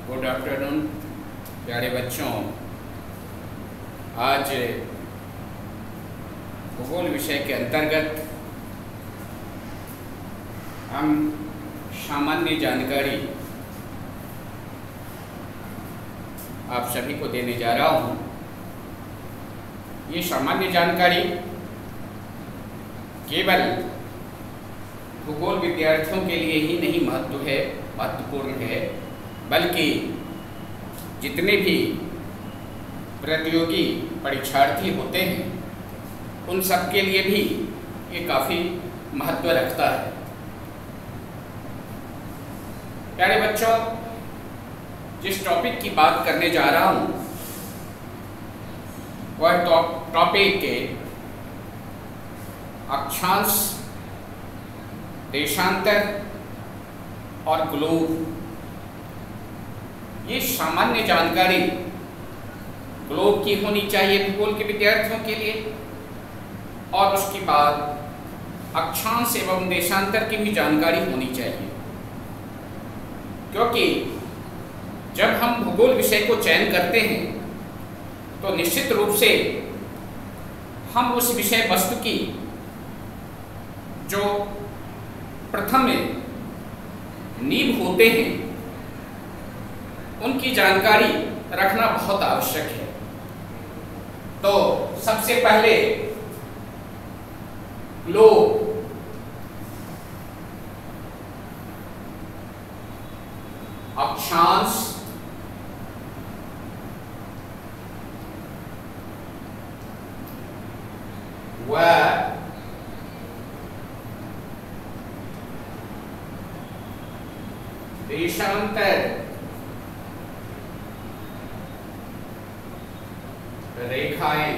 Good afternoon प्यारे बच्चों। आज भूगोल विषय के अंतर्गत हम सामान्य जानकारी आप सभी को देने जा रहा हूँ। ये सामान्य जानकारी केवल भूगोल विद्यार्थियों के लिए ही नहीं महत्वपूर्ण है, बल्कि जितने भी प्रतियोगी परीक्षार्थी होते हैं उन सब के लिए भी ये काफ़ी महत्व रखता है। प्यारे बच्चों, जिस टॉपिक की बात करने जा रहा हूँ वह टॉपिक अक्षांश, देशांतर और ग्लोब। ये सामान्य जानकारी ग्लोब की होनी चाहिए भूगोल के विद्यार्थियों के लिए, और उसके बाद अक्षांश एवं देशांतर की भी जानकारी होनी चाहिए, क्योंकि जब हम भूगोल विषय को चयन करते हैं तो निश्चित रूप से हम उस विषय वस्तु की जो प्रथम नींव होते हैं उनकी जानकारी रखना बहुत आवश्यक है। तो सबसे पहले ग्लोब, अक्षांश, व देशांतर रेखाएं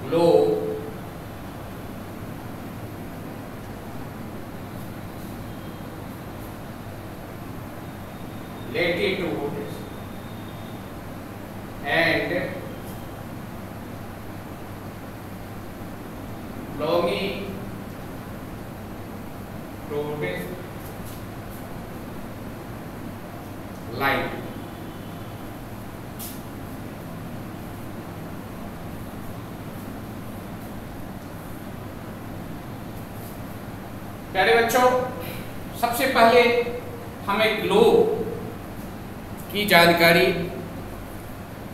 globe latitude and longitude line। प्यारे बच्चों, सबसे पहले हमें ग्लोब की जानकारी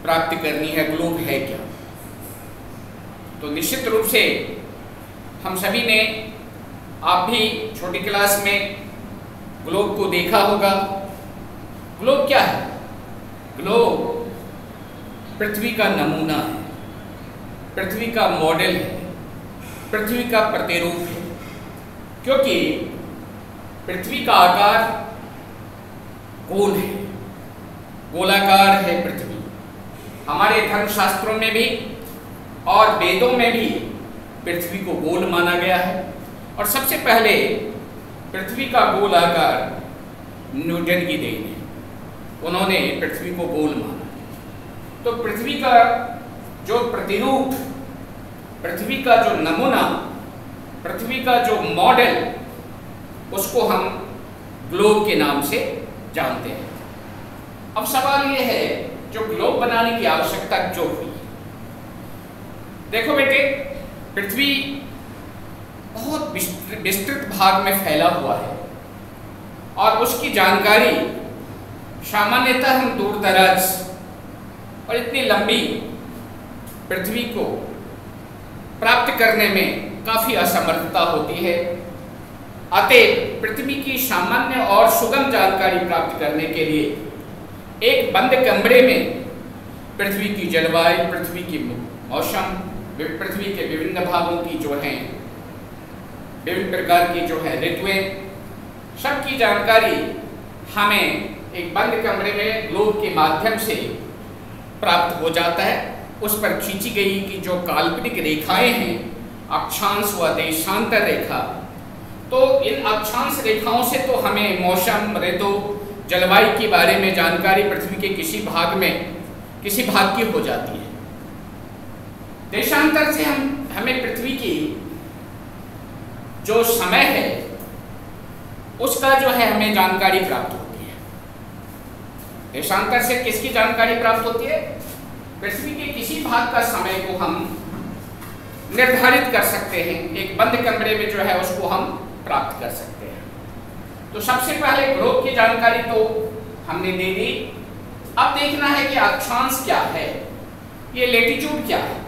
प्राप्त करनी है। ग्लोब है क्या? तो निश्चित रूप से हम सभी ने, आप भी छोटी क्लास में ग्लोब को देखा होगा। ग्लोब क्या है? ग्लोब पृथ्वी का नमूना है, पृथ्वी का मॉडल है, पृथ्वी का प्रतिरूप है, क्योंकि पृथ्वी का आकार गोल है, गोलाकार है पृथ्वी। हमारे धर्मशास्त्रों में भी और वेदों में भी पृथ्वी को गोल माना गया है। और सबसे पहले पृथ्वी का गोल आकार न्यूटन की देन है, उन्होंने पृथ्वी को गोल माना। तो पृथ्वी का जो प्रतिरूप, पृथ्वी का जो नमूना, पृथ्वी का जो मॉडल, उसको हम ग्लोब के नाम से जानते हैं। अब सवाल ये है, जो ग्लोब बनाने की आवश्यकता क्यों हुई? देखो बेटे, पृथ्वी बहुत विस्तृत भाग में फैला हुआ है और उसकी जानकारी सामान्यतः हम दूर दराज और इतनी लंबी पृथ्वी को प्राप्त करने में काफ़ी असमर्थता होती है। अतः पृथ्वी की सामान्य और सुगम जानकारी प्राप्त करने के लिए एक बंद कमरे में पृथ्वी की जलवायु, पृथ्वी की मौसम, पृथ्वी के विभिन्न भागों की जो हैं, विभिन्न प्रकार की जो है ऋतुएं, सबकी जानकारी हमें एक बंद कमरे में ग्लोब के माध्यम से प्राप्त हो जाता है। उस पर खींची गई कि जो काल्पनिक रेखाएं हैं, अक्षांश व देशांतर रेखा, तो इन अक्षांश रेखाओं से तो हमें मौसम, ऋतु, जलवायु के बारे में जानकारी पृथ्वी के किसी भाग की हो जाती है। देशांतर से हमें पृथ्वी की जो समय है उसका जो है हमें जानकारी प्राप्त होती है। देशांतर से किसकी जानकारी प्राप्त होती है? पृथ्वी के किसी भाग का समय को हम निर्धारित कर सकते हैं, एक बंद कमरे में जो है उसको हम प्राप्त कर सकते हैं। तो सबसे पहले ग्लोब की जानकारी तो हमने दे दी। अब देखना है कि अक्षांश क्या है, ये लैटिट्यूड क्या है।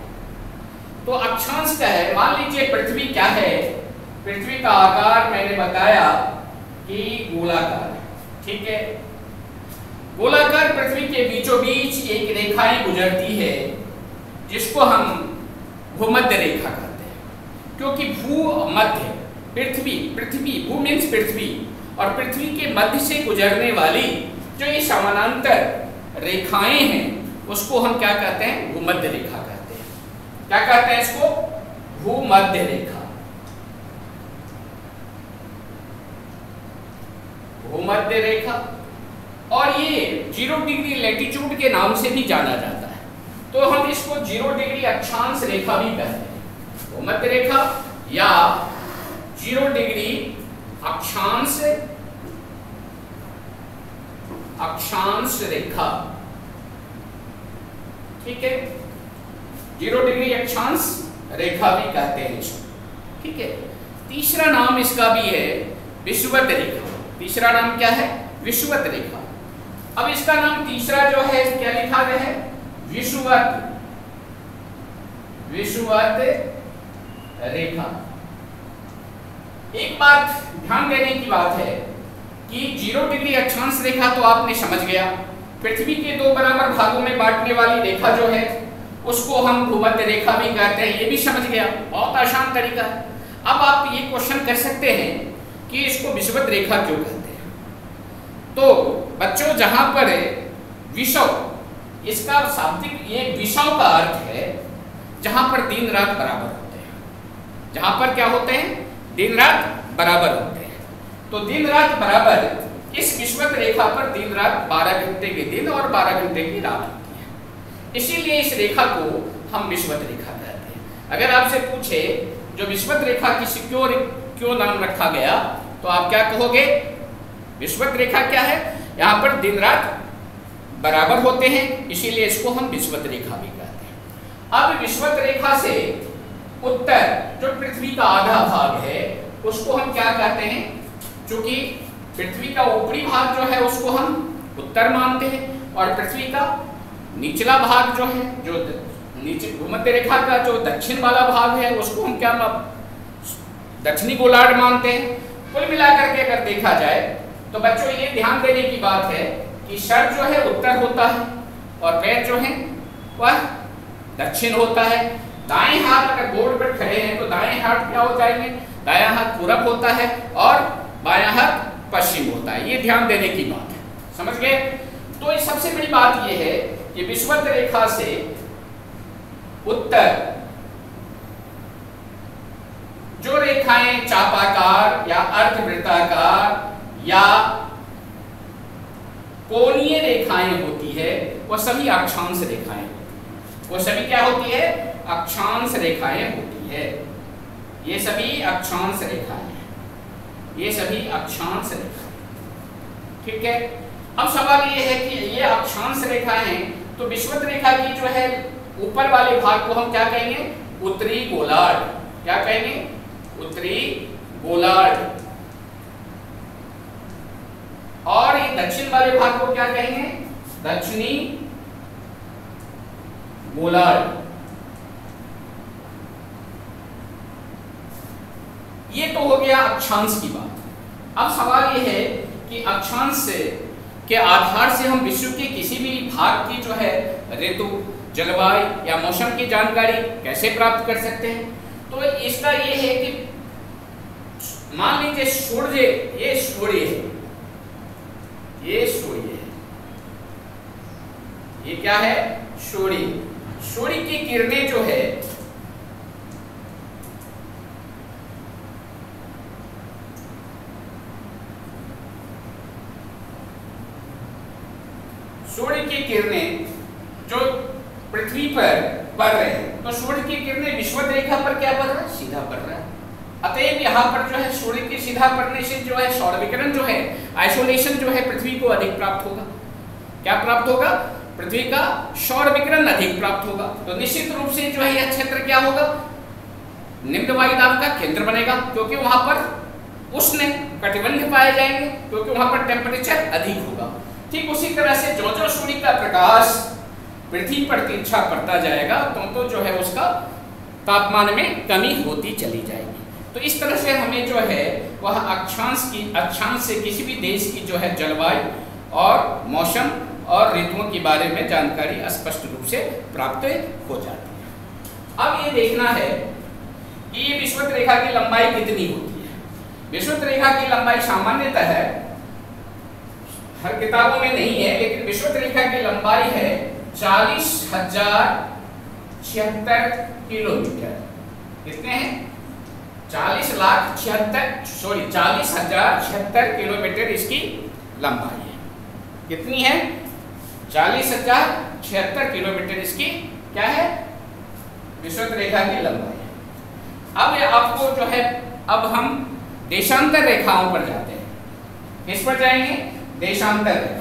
तो अक्षांश क्या है? मान लीजिए पृथ्वी क्या है, पृथ्वी का आकार मैंने बताया कि गोलाकार है, ठीक है। गोलाकार पृथ्वी के बीचों बीच एक रेखाएं गुजरती है जिसको हम भूमध्य रेखा कहते हैं, क्योंकि भूमध्य पृथ्वी भू मीन्स पृथ्वी, और पृथ्वी के मध्य से गुजरने वाली जो ये समानांतर रेखाएं हैं उसको हम क्या कहते हैं? भूमध्य रेखा कहते हैं। क्या कहते हैं इसको? भूमध्य रेखा। भूमध्य रेखा, और ये 0 डिग्री लैटिट्यूड के नाम से भी जाना जाता है, तो हम इसको 0 डिग्री अक्षांश रेखा भी कहते हैं। भूमध्य रेखा या 0 डिग्री अक्षांश रेखा, ठीक है। 0 डिग्री अक्षांश रेखा भी कहते हैं इसको, ठीक है। तीसरा नाम इसका भी है विषुवत रेखा। तीसरा नाम क्या है? विषुवत रेखा। अब इसका नाम तीसरा जो है क्या लिखा गया है? विषुवत रेखा। एक बात ध्यान देने की बात है कि 0 डिग्री अक्षांश रेखा तो आपने समझ गया, पृथ्वी के 2 बराबर भागों में बांटने वाली रेखा जो है उसको हम भूमध्य रेखा भी कहते हैं, ये भी समझ गया। बहुत आसान तरीका है। अब आप ये क्वेश्चन कर सकते हैं कि इसको विषुवत रेखा क्यों कहते हैं। तो बच्चों, जहां पर विषव, इसका शाब्दिक ये विषव का अर्थ है जहां पर दिन रात बराबर होते हैं। जहां पर क्या होते हैं? दिन रात बराबर होते हैं। तो दिन रात बराबर, इस विषुवत रेखा पर दिन रात 12 घंटे के दिन और 12 घंटे की रात होती है, इसीलिए इस रेखा को हम विषुवत रेखा कहते हैं। अगर आपसे पूछे जो विषुवत रेखा की क्यों नाम रखा गया, तो आप क्या कहोगे? विषुवत रेखा क्या है? यहाँ पर दिन रात बराबर होते हैं, इसीलिए इसको हम विषुवत रेखा भी कहते हैं। अब विषुवत रेखा से उत्तर, जो पृथ्वी का आधा भाग है, उसको हम क्या कहते हैं? क्योंकि पृथ्वी का ऊपरी भाग जो है उसको हम उत्तर मानते हैं, और पृथ्वी का निचला भाग जो है, जो नीचे भूमध्य रेखा का जो दक्षिण वाला भाग है, उसको हम क्या दक्षिणी गोलार्ध मानते हैं। कुल मिलाकर के अगर देखा जाए तो बच्चों ये ध्यान देने की बात है कि सर जो है उत्तर होता है और पैर जो है वह दक्षिण होता है। दाएं हाथ अगर बोर्ड पर खड़े हैं तो दाएं हाथ क्या हो जाएंगे? दायां हाथ पूरब होता है और बायां हाथ पश्चिम होता है। ये ध्यान देने की बात है, समझ गए? तो इस सबसे बड़ी बात ये है कि विषुवत रेखा से उत्तर जो रेखाएं चापाकार या अर्धवृत्ताकार या कोणीय रेखाएं होती है, वह सभी अक्षांश रेखाएं होती है। वो सभी क्या होती है? अक्षांश रेखाएं होती है। ये सभी अक्षांश रेखाएं हैं, ये सभी अक्षांश रेखाएं, ठीक है। अब सवाल ये है कि ये अक्षांश रेखाएं हैं, तो विषुवत रेखा की जो है ऊपर वाले भाग को हम क्या कहेंगे? उत्तरी गोलार्ध। क्या कहेंगे? उत्तरी गोलार्ध। और ये दक्षिण वाले भाग को क्या कहेंगे? दक्षिणी गोलार्ध। ये तो हो गया अक्षांश की बात। अब सवाल ये है कि अक्षांश से के आधार से हम विश्व के किसी भी भाग की जो है ऋतु, जलवायु या मौसम की जानकारी कैसे प्राप्त कर सकते हैं? तो इसका ये है कि मान लीजिए सूर्य, ये सूर्य है, ये सूर्य है, ये क्या है? सूर्य। सूर्य की किरणें जो है सूर्य की किरणें जो पृथ्वी पर पड़ रहे हैं, तो सूर्य की किरणें विषुवत रेखा पर क्या पड़ रहा है? सीधा पड़ रहा है। अतएव यहाँ पर जो है सूर्य की सीधा पड़ने से जो है सौर विकिरण जो है, आइसोलेशन जो है पृथ्वी को अधिक प्राप्त होगा। क्या प्राप्त होगा? पृथ्वी का सौर विकिरण अधिक प्राप्त होगा। तो निश्चित रूप से जो है यह क्षेत्र क्या होगा? निम्न वायुदाब का केंद्र बनेगा, क्योंकि वहां पर उष्ण कटिबंध पाए जाएंगे, क्योंकि वहां पर टेम्परेचर अधिक होगा। ठीक उसी तरह से जो जो सूर्य का प्रकाश पृथ्वी पर तिरछा पड़ता जाएगा तो जो है उसका तापमान में कमी होती चली जाएगी। तो इस तरह से हमें जो है वह अक्षांश से किसी भी देश की जो है जलवायु और मौसम और ऋतुओं के बारे में जानकारी स्पष्ट रूप से प्राप्त हो जाती है। अब ये देखना है कि ये विषुवत रेखा की लंबाई कितनी होती है। विषुवत रेखा की लंबाई सामान्यतः हर किताबों में नहीं है, लेकिन विषुवत रेखा की लंबाई है 40,076 किलोमीटर। कितने हैं? 40,076 किलोमीटर इसकी लंबाई है। कितनी है? 40,076 किलोमीटर इसकी क्या है? विषुवत रेखा की लंबाई है। अब आपको जो है, अब हम देशांतर रेखाओं पर जाते हैं। किस पर जाएंगे? देशांतर रेखा।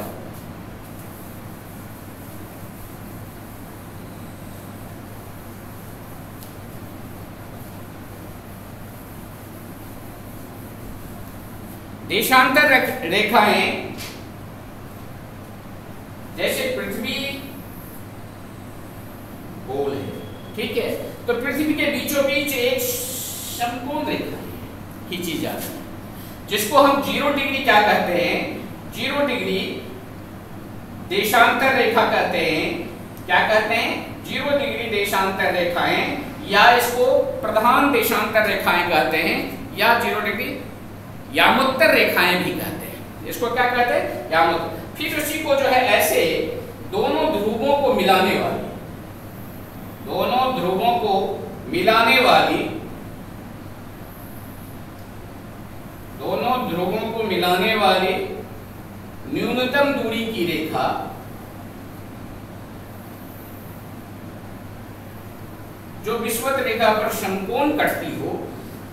देशांतर रेखाएं जैसे पृथ्वी गोल है, ठीक है, तो पृथ्वी के बीचों बीच एक समकोण रेखा खींची जाती है, जिसको हम 0 डिग्री क्या कहते हैं? 0 डिग्री देशांतर रेखा कहते हैं। क्या कहते हैं? 0 डिग्री देशांतर रेखाएं, या इसको प्रधान देशांतर रेखाएं कहते हैं, या 0 डिग्री यामोत्तर रेखाएं भी कहते हैं। इसको क्या कहते हैं? यामोत्तर। फिर उसी को जो है ऐसे दोनों ध्रुवों को मिलाने वाली, दोनों ध्रुवों को मिलाने वाली, दोनों ध्रुवों को मिलाने वाली न्यूनतम दूरी की रेखा जो विषुवत रेखा पर समकोण कटती हो,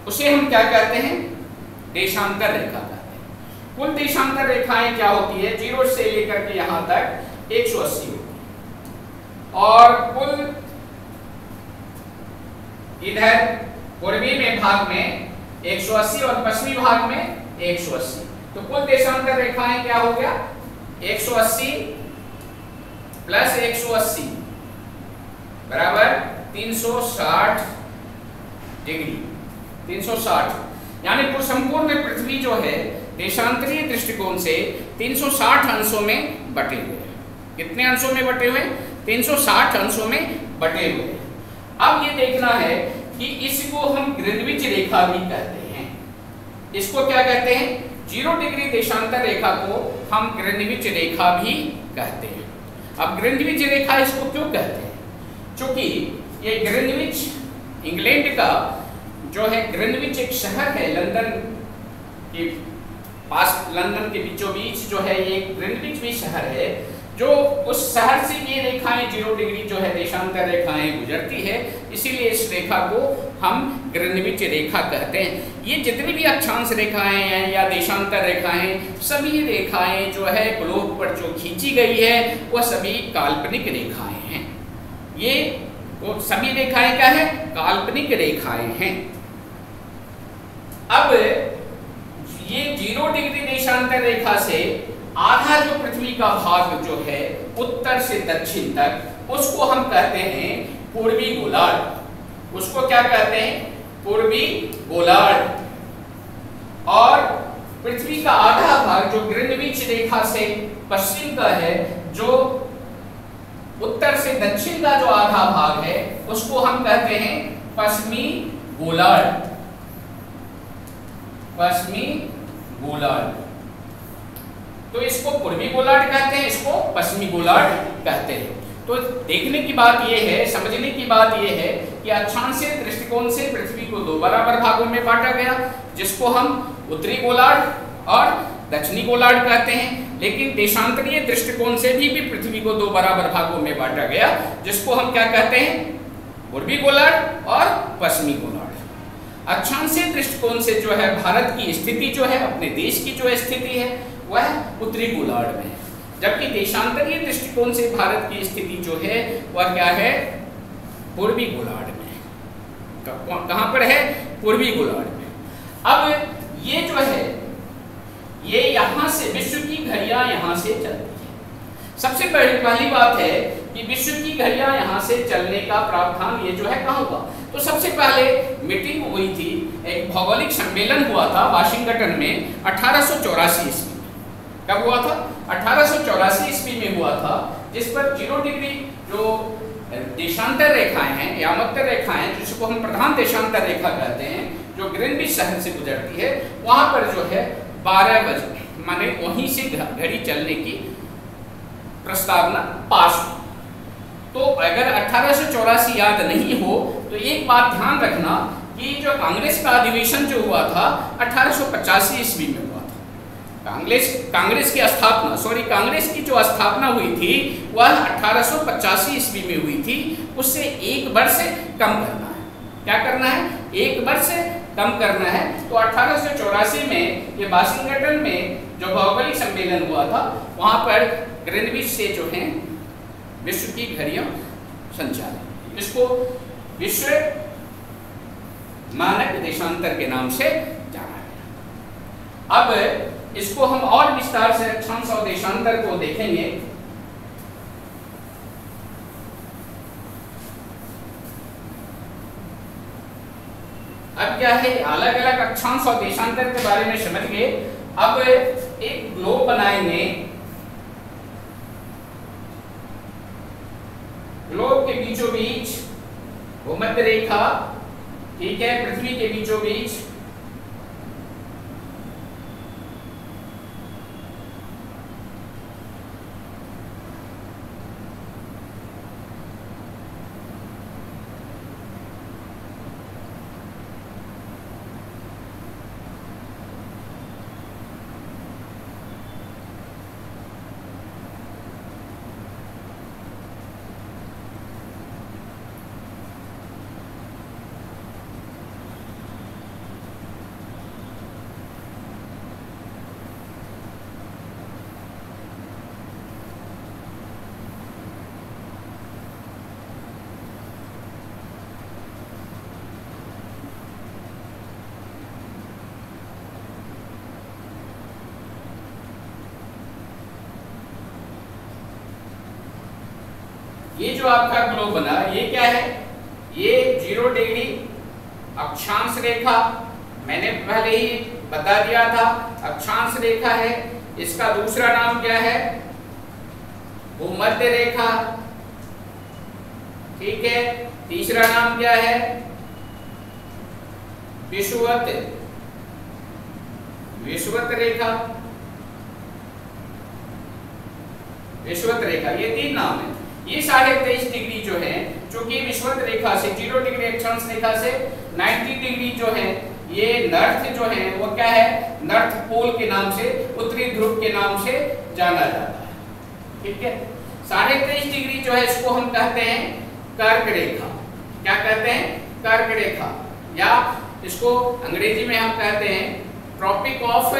उसे हम क्या कहते हैं? देशांतर रेखा कहते हैं। कुल देशांतर रेखाएं क्या होती है? 0 से लेकर के यहां तक 180 होती है, और कुल इधर पूर्वी में भाग में 180 और पश्चिमी भाग में 180। तो कुल देशांतर रेखाएं क्या हो गया? 180 प्लस 180 बराबर 360 डिग्री। 360 यानी संपूर्ण पृथ्वी जो है देशांतरीय दृष्टिकोण से 360 अंशों में बटे हुए हैं। कितने अंशों में बटे हुए? 360 अंशों में बटे हुए हैं। अब ये देखना है कि इसको हम ग्रीनविच रेखा भी कहते हैं। इसको क्या कहते हैं? 0 डिग्री देशांतर रेखा को हम ग्रीनविच रेखा भी कहते हैं। अब ग्रीनविच रेखा इसको क्यों कहते हैं? क्योंकि ये ग्रीनविच इंग्लैंड का जो है, ग्रीनविच एक शहर है लंदन के पास, लंदन के बीचों बीच जो है ये ग्रीनविच भी शहर है, जो उस शहर से ये रेखाएं 0 डिग्री जो है देशांतर रेखाएं गुजरती है, इसीलिए इस रेखा को हम ग्रीनविच रेखा कहते हैं। ये जितनी भी अक्षांश रेखाएं हैं या देशांतर रेखाएं, सभी रेखाएं जो है ग्लोब पर जो खींची गई है वह सभी काल्पनिक रेखाएं हैं। ये वो सभी रेखाएं क्या है? काल्पनिक रेखाएं हैं। अब ये 0 डिग्री देशांतर रेखा से आधा जो पृथ्वी का भाग जो है उत्तर से दक्षिण तक, उसको हम कहते हैं पूर्वी गोलार्ध। उसको क्या कहते हैं? पूर्वी गोलार्ध। और पृथ्वी का आधा भाग जो ग्रीनविच रेखा से पश्चिम का है, जो उत्तर से दक्षिण का जो आधा भाग है, उसको हम कहते हैं पश्चिमी गोलार्ध। पश्चिमी गोलार्ध। तो इसको पूर्वी गोलार्ध कहते हैं, इसको पश्चिमी गोलार्ध कहते हैं। तो देखने की बात यह है, समझने की बात यह है कि अक्षांशीय दृष्टिकोण से पृथ्वी को 2 बराबर भागों में बांटा गया, जिसको हम उत्तरी गोलार्ध और दक्षिणी गोलार्ध कहते हैं। लेकिन देशांतरीय दृष्टिकोण से भी पृथ्वी को 2 बराबर भागों में बांटा गया, जिसको हम क्या कहते हैं? पूर्वी गोलार्ध और पश्चिमी गोलार्ध। अक्षांशीय दृष्टिकोण से जो है भारत की स्थिति जो है, अपने देश की जो स्थिति है वह उत्तरी गोलार्ध में है, जबकि देशांतरीय दृष्टिकोण से भारत की स्थिति जो है वह क्या है, पूर्वी गोलार्ध में है। कहां पर है, पूर्वी गोलार्ध में। अब ये जो है ये यहां से विश्व की घड़ियां यहां से चलती है। सबसे पहली बात है कि विश्व की घड़ियां यहां से चलने का प्रावधान ये जो है कहां हुआ, तो सबसे पहले मीटिंग हुई थी, एक भौगोलिक सम्मेलन हुआ था वाशिंगटन में 1884 ईस्वी में। कब हुआ था, 1884 ईस्वी में हुआ था, जिस पर 0 डिग्री जो देशांतर रेखाएं हैं, यामोत्तर रेखाएं जिसको हम प्रधान देशांतर रेखा कहते हैं, जो ग्रीनविच शहर से गुजरती है, वहां पर जो है 12 बजे माने वहीं से घड़ी चलने की प्रस्तावना पास हुई। तो अगर 1884 याद नहीं हो तो एक बात ध्यान रखना कि जो कांग्रेस का अधिवेशन जो हुआ था 1885 ईस्वी में हुआ था। कांग्रेस की स्थापना कांग्रेस की जो स्थापना हुई थी वह 1885 ईस्वी में हुई थी। उससे एक वर्ष कम करना है, क्या करना है, एक वर्ष कम करना है। तो 1884 में ये वाशिंगटन में जो भौगोलिक सम्मेलन हुआ था वहां पर ग्रीनविच से जो है विश्व की घड़ियां संचालित, इसको विश्व मानक देशांतर के नाम से जाना गया। अब इसको हम और विस्तार से अक्षांश और देशांतर को देखेंगे। अब क्या है, अलग अलग अक्षांश और देशांतर के बारे में समझ गए। अब एक ग्लोब बनाएंगे, ग्लोब के बीचों बीच भूमध्य रेखा, ठीक है, पृथ्वी के बीचों बीच ये जो आपका ग्लोब बना ये क्या है, ये 0 डिग्री अक्षांश रेखा, मैंने पहले ही बता दिया था अक्षांश रेखा है। इसका दूसरा नाम क्या है, भूमध्य रेखा, ठीक है। तीसरा नाम क्या है, विषुवत रेखा, विषुवत रेखा, ये 3 नाम है। ये 23.5 डिग्री जो है, चूंकि विषुवत रेखा से 0 डिग्री अक्षांश रेखा से 90 डिग्री जो है, ये नॉर्थ जो है वो क्या है, नॉर्थ पोल के नाम से, उत्तरी ध्रुव के नाम से जाना जाता है, ठीक है। 23.5 डिग्री जो है इसको हम कहते हैं कर्क रेखा। क्या कहते हैं, कर्क रेखा, या इसको अंग्रेजी में हम कहते हैं ट्रॉपिक ऑफ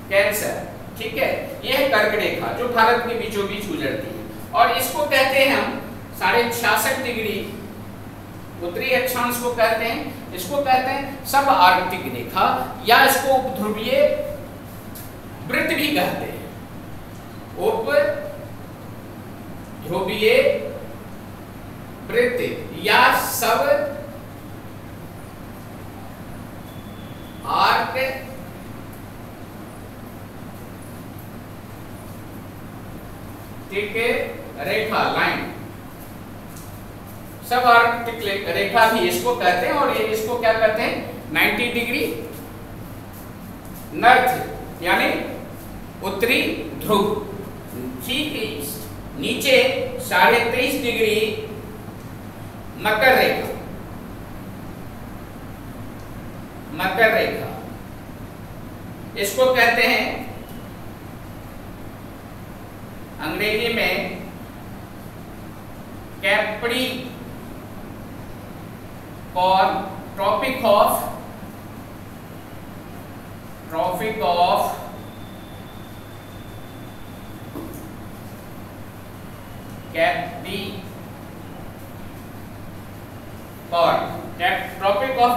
कैंसर, ठीक है। यह है कर्क रेखा जो भारत के बीचों बीच गुजरती है, और इसको कहते हैं हम 66.5 डिग्री उत्तरी अक्षांश को कहते हैं। इसको कहते हैं सब आर्कटिक रेखा, या इसको उपध्रुवीय वृत्त भी कहते हैं, उपध्रुवीय वृत्त या सब आर्क रेखा, लाइन, सब आर्कटिक रेखा भी इसको कहते हैं। और ये इसको क्या कहते हैं, 90 डिग्री नॉर्थ यानी उत्तरी ध्रुव, ठीक। नीचे 23.5 डिग्री मकर रेखा, मकर रेखा, इसको कहते हैं अंग्रेजी में ट्रॉपिक ऑफ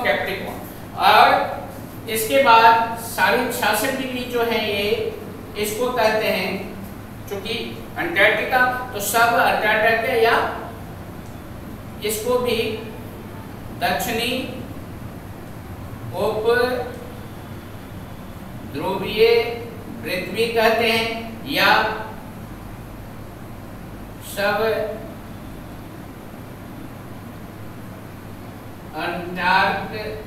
कैप्रिकॉर्न। और इसके बाद 66.5 डिग्री जो है ये इसको कहते हैं, चूंकि अंटार्कटिका तो सब अंटार्कटिका या इसको भी दक्षिणी उप ध्रुवीय पृथ्वी कहते हैं, या सब अंटार्कटिका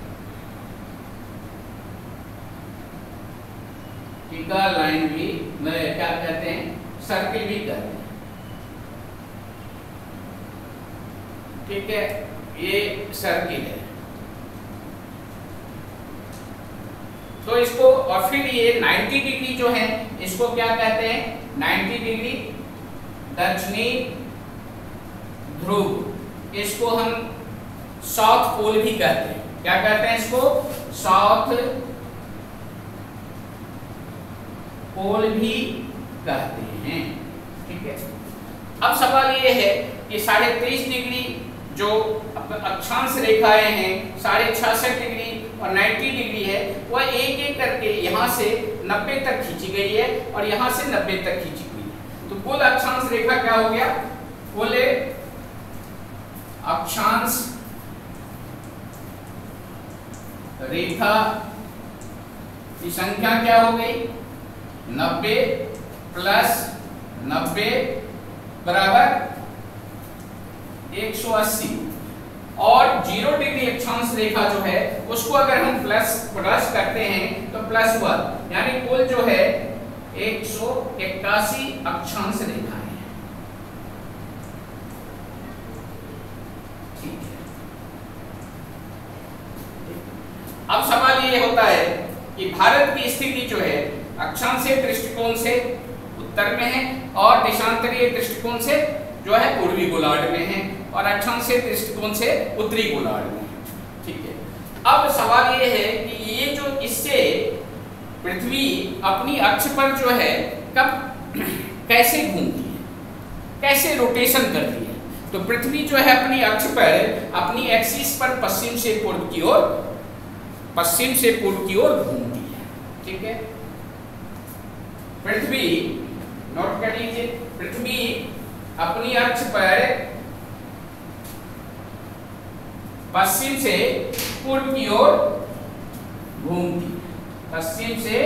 लाइन भी क्या कहते हैं, सर्किल भी कहते हैं। ठीक है, ये सर्किल है। तो इसको, और फिर ये 90 डिग्री जो है इसको क्या कहते हैं, 90 डिग्री दक्षिणी ध्रुव, इसको हम साउथ पोल भी कहते हैं। क्या कहते हैं इसको, साउथ पोल भी कहते हैं। ठीक है, अब सवाल ये है कि 33.5 डिग्री जो अक्षांश रेखाएं हैं, 66.5 डिग्री और 90 डिग्री है, वह एक एक करके यहाँ से 90 तक खींची गई है और यहाँ से 90 तक खींची गई है। तो कुल अक्षांश रेखा क्या हो गया, कुल अक्षांश रेखा की संख्या क्या हो गई, 90 प्लस 90 बराबर 180। और 0 डिग्री अक्षांश रेखा जो है उसको अगर हम प्लस करते हैं तो +1, यानी कुल जो है 181 अक्षांश रेखाएं हैं। ठीक है, अब सवाल ये होता है कि भारत की स्थिति जो है अक्षांशीय दृष्टिकोण से उत्तर में है और देशांतरीय दृष्टिकोण से जो है पूर्वी गोलार्ध में है और अक्षांशीय दृष्टिकोण से उत्तरी गोलार्ध में है। ठीक है, अब सवाल ये है कि ये जो इससे पृथ्वी अपनी अक्ष पर जो है कब कैसे घूमती है, कैसे रोटेशन करती है। तो पृथ्वी जो है अपनी अक्ष पर, अपनी एक्सिस पर पश्चिम से पूर्व की ओर घूमती है। ठीक है, पृथ्वी, नोट कर लीजिए, पृथ्वी अपनी अक्ष पर पश्चिम से पूर्व की ओर घूमती है, पश्चिम से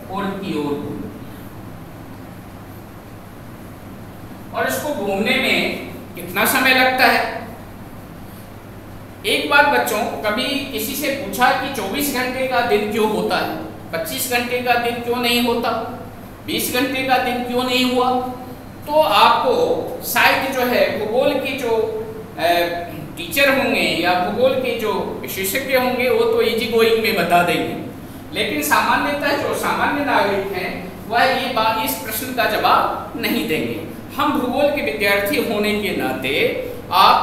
पूर्व की ओर घूमती है। और इसको घूमने में कितना समय लगता है। एक बात बच्चों, कभी किसी से पूछा कि 24 घंटे का दिन क्यों होता है, 25 घंटे का दिन क्यों नहीं होता, 20 घंटे का दिन क्यों नहीं हुआ, तो आपको शायद जो है भूगोल की जो टीचर होंगे या भूगोल के जो विशेषज्ञ होंगे वो तो इजी गोइंग में बता देंगे, लेकिन सामान्यतः जो सामान्य नागरिक हैं वह ये बात, इस प्रश्न का जवाब नहीं देंगे। हम भूगोल के विद्यार्थी होने के नाते आप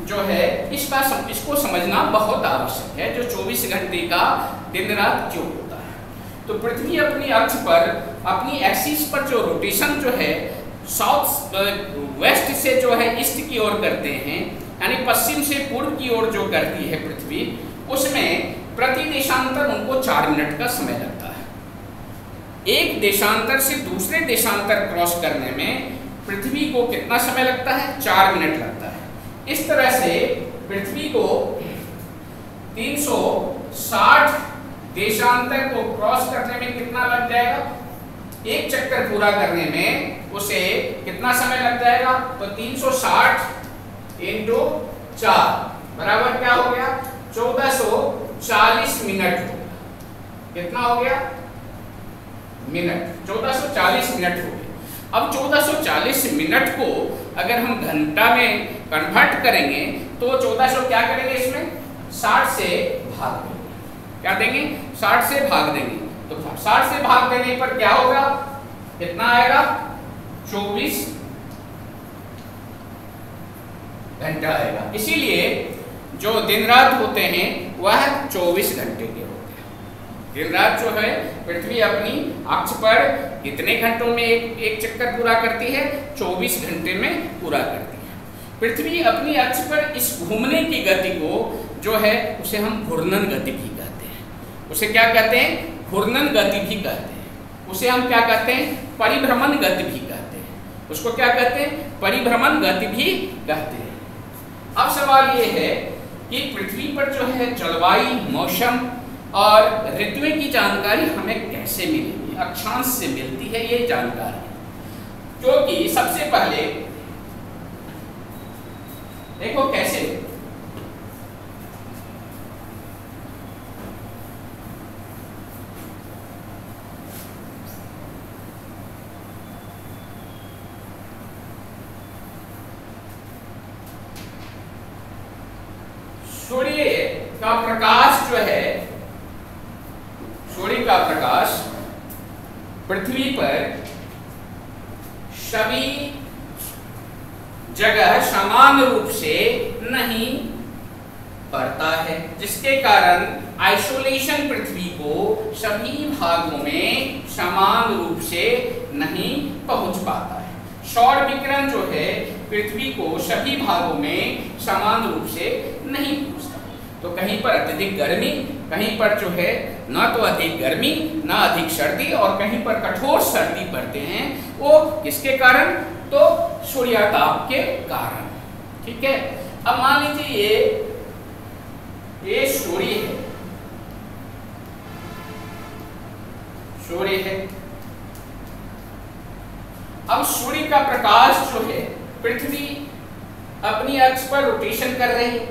जो है इसको समझना बहुत आवश्यक है, जो 24 घंटे का दिन रात क्यों होता है। तो पृथ्वी अपनी अक्ष पर, अपनी एक्सिस पर जो रोटेशन जो है साउथ वेस्ट से जो है ईस्ट की ओर करते हैं, यानी पश्चिम से पूर्व की ओर जो करती है पृथ्वी, उसमें प्रति देशांतर उनको 4 मिनट का समय लगता है। एक देशांतर से दूसरे देशांतर क्रॉस करने में पृथ्वी को कितना समय लगता है, 4 मिनट लगता है। इस तरह से पृथ्वी को 360 देशांतर को क्रॉस करने में कितना लग जाएगा, एक चक्कर पूरा करने में उसे कितना समय लग जाएगा, तो 360 × 4 बराबर क्या हो गया, 1440 मिनट हो गया। कितना हो गया, मिनट, 1440 मिनट हो गया। अब 1440 मिनट को अगर हम घंटा में कन्वर्ट करेंगे तो 1400 क्या करेंगे, इसमें 60 से भाग देंगे। क्या देंगे, 60 से भाग देंगे। तो 60 से भाग देने पर क्या होगा, कितना आएगा, 24 घंटा आएगा। इसीलिए जो दिन रात होते हैं वह 24 घंटे के होते हैं। दिन रात जो है पृथ्वी अपनी अक्ष पर कितने घंटों में एक चक्कर पूरा करती है? 24 घंटे में पूरा करती है। पृथ्वी अपनी अक्ष पर इस घूमने की गति को जो है उसे हम घूर्णन गति भी कहते हैं। उसे क्या कहते हैं? घूर्णन गति भी कहते हैं। उसे हम क्या कहते हैं? परिभ्रमण गति भी कहते हैं। उसको क्या कहते हैं? परिभ्रमण गति भी कहते हैं। अब सवाल ये है कि पृथ्वी पर जो है जलवायु, मौसम और ऋतुओं की जानकारी हमें कैसे मिलेगी? अक्षांश से मिलती है ये जानकारी, क्योंकि सबसे पहले देखो कैसे। सूर्य का प्रकाश जो है, सूर्य का प्रकाश पृथ्वी पर सभी जगह समान रूप से नहीं पड़ता है, जिसके कारण आइसोलेशन पृथ्वी को सभी भागों में समान रूप से नहीं पहुंच पाता है। सौर विकिरण जो है पृथ्वी को सभी भागों में समान रूप से नहीं पहुंचता। तो कहीं पर अत्यधिक गर्मी, कहीं पर जो है न तो अधिक गर्मी न अधिक सर्दी, और कहीं पर कठोर सर्दी पड़ते हैं। वो किसके कारण? तो सूर्यताप के कारण। ठीक है। अब मान लीजिए ये सूर्य है, सूर्य है। अब सूर्य का प्रकाश जो है पृथ्वी अपनी अक्ष पर रोटेशन कर रही है।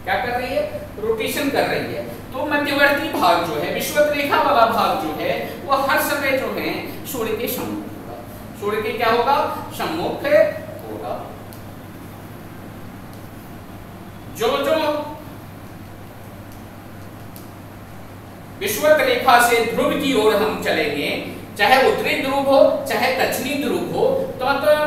क्या कर रही है? रोटेशन कर रही है। तो मध्यवर्ती भाग जो है, विषुवत रेखा वाला भाग जो है, वो हर समय जो है सूर्य के सम्मुख होगा। सूर्य के क्या होगा? सम्मुख होगा। जो विषुवत रेखा से ध्रुव की ओर हम चलेंगे, चाहे उत्तरी ध्रुव हो चाहे दक्षिणी ध्रुव हो, तो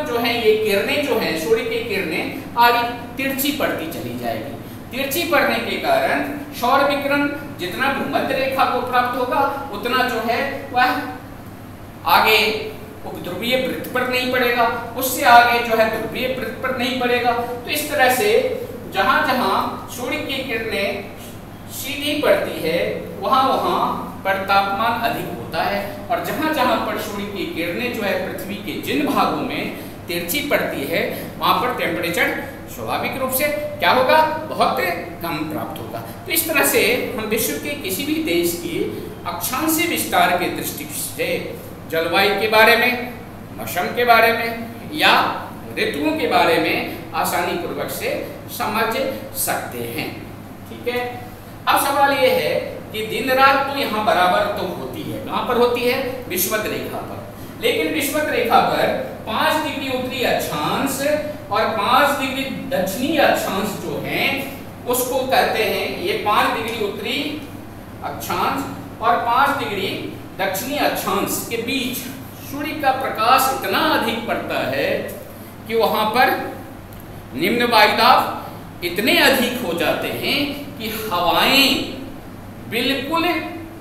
जो है ये किरणें जो है, सूर्य की किरणें आगे तिरछी पड़ती चली जाएगी। तिरछी पड़ने के कारण सौर विकिरण जितना भूमध्य रेखा को प्राप्त होगा उतना जो है वह आगे ध्रुवीय वृत्त पर नहीं पड़ेगा, उससे आगे जो है ध्रुवीय वृत्त पर नहीं पड़ेगा। तो इस तरह से जहां जहां सूर्य की किरणें सीधी पड़ती है वहां वहां पर तापमान अधिक होता है, और जहां जहां पर सूर्य की किरणें जो है पृथ्वी के जिन भागों में तिरछी पड़ती है वहां पर टेम्परेचर स्वाभाविक रूप से क्या होगा? बहुत कम प्राप्त होगा। तो इस तरह से हम विश्व के किसी भी देश की अक्षांशीय विस्तार के दृष्टि से जलवायु के बारे में, मौसम के बारे में या ऋतुओं के बारे में आसानी पूर्वक से समझ सकते हैं। ठीक है। अब सवाल यह है कि दिन रात तो यहाँ बराबर तो होती है। कहाँ पर होती है? विषुवत रेखा पर। लेकिन विषुवत रेखा पर 5 डिग्री उत्तरी अक्षांश और 5 डिग्री दक्षिणी अक्षांश जो हैं उसको कहते हैं, ये 5 डिग्री उत्तरी अक्षांश और 5 डिग्री दक्षिणी अक्षांश के बीच सूर्य का प्रकाश इतना अधिक पड़ता है कि वहां पर निम्न वायुदाब इतने अधिक हो जाते हैं कि हवाएं बिल्कुल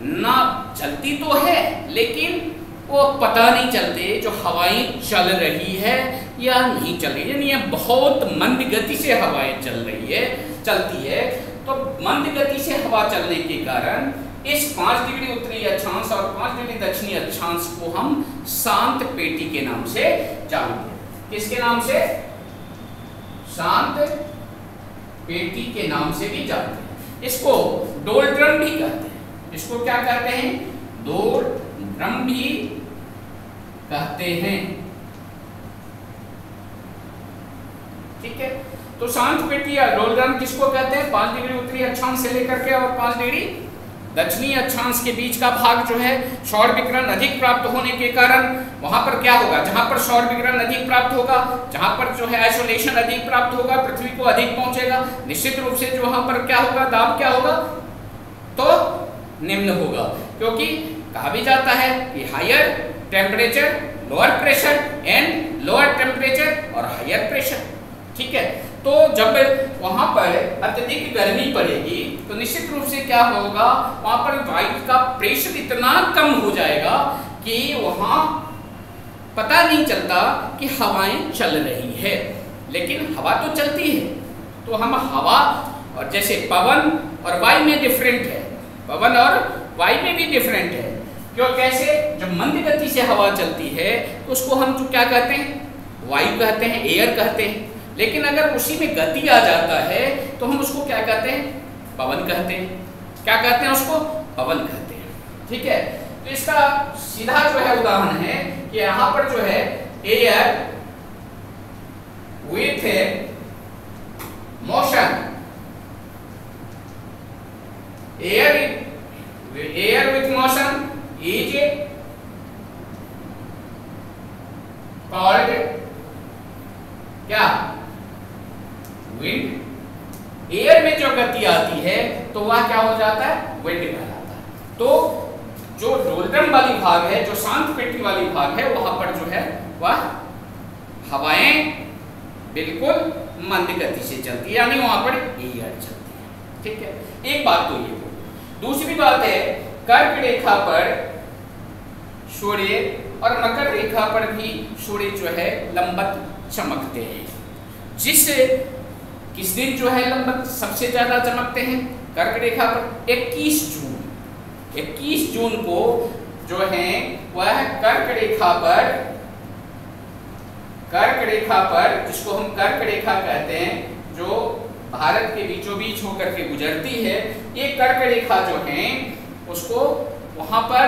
ना चलती तो है लेकिन वो पता नहीं चलते जो हवाएं चल रही है या नहीं चल रही है। यानी बहुत मंद गति से हवाएं चलती है। तो मंद गति से हवा चलने के कारण इस 5 डिग्री उत्तरी अक्षांश और 5 डिग्री दक्षिणी अक्षांश को हम शांत पेटी के नाम से जानते हैं। किसके नाम से? शांत पेटी के नाम से भी जानते हैं। इसको डोलड्रम भी कहते हैं। इसको क्या कहते हैं? डोलड्रम भी कहते हैं। ठीक है। तो शांत पेटी या डोलड्रम किसको कहते हैं? 5 डिग्री उत्तरी अक्षांश से लेकर के और 5 डिग्री दक्षिणी अक्षांश के बीच का भाग जो है सौर विकिरण अधिक प्राप्त होने के कारण वहां पर क्या होगा? जहां पर सौर विकिरण अधिक प्राप्त होगा, जहां पर जो है आइसोलेशन अधिक प्राप्त होगा, पृथ्वी को अधिक पहुंचेगा, निश्चित रूप से जो वहां पर क्या होगा? दाब क्या होगा? तो निम्न होगा। क्योंकि कहा भी जाता है कि higher temperature lower pressure and lower temperature और हायर प्रेशर। ठीक है। तो जब वहां पर अत्यधिक गर्मी पड़ेगी तो निश्चित रूप से क्या होगा, वहां पर वायु का प्रेशर इतना कम हो जाएगा कि वहां पता नहीं चलता कि हवाएं चल रही है, लेकिन हवा तो चलती है। तो हम हवा और जैसे पवन और वायु में डिफरेंट है, पवन और वायु में भी डिफरेंट है। क्यों, कैसे? जब मंद गति से हवा चलती है तो उसको हम जो क्या कहते हैं, वायु कहते हैं, एयर कहते हैं। लेकिन अगर उसी में गति आ जाता है तो हम उसको क्या कहते हैं, पवन कहते हैं। क्या कहते हैं उसको? पवन कहते हैं। ठीक है, तो इसका सीधा जो है उदाहरण है कि यहां पर जो है air with motion, air with motion is called क्या? विंड। एयर में जो गति आती है तो वह क्या हो जाता है? विंड कहलाता है। तो जो डोल्टन वाली भाग है, जो शांत पेटी वाली भाग है, वहां पर जो है वह हवाएं बिल्कुल मंद गति से चलती है, यानी वहां पर एयर चलती है। ठीक है, एक बात तो ये हो। दूसरी बात है, कर्क रेखा पर सूर्य और मकर रेखा पर भी सूर्य जो है लंबवत चमकते हैं। किस दिन जो है लंबवत सबसे ज्यादा चमकते हैं? कर्क रेखा पर 21 जून। 21 जून को जो है वह कर्क रेखा पर जिसको हम कर्क रेखा कहते हैं, जो भारत के बीचों बीच होकर के गुजरती है, ये कर्क रेखा जो है उसको वहां पर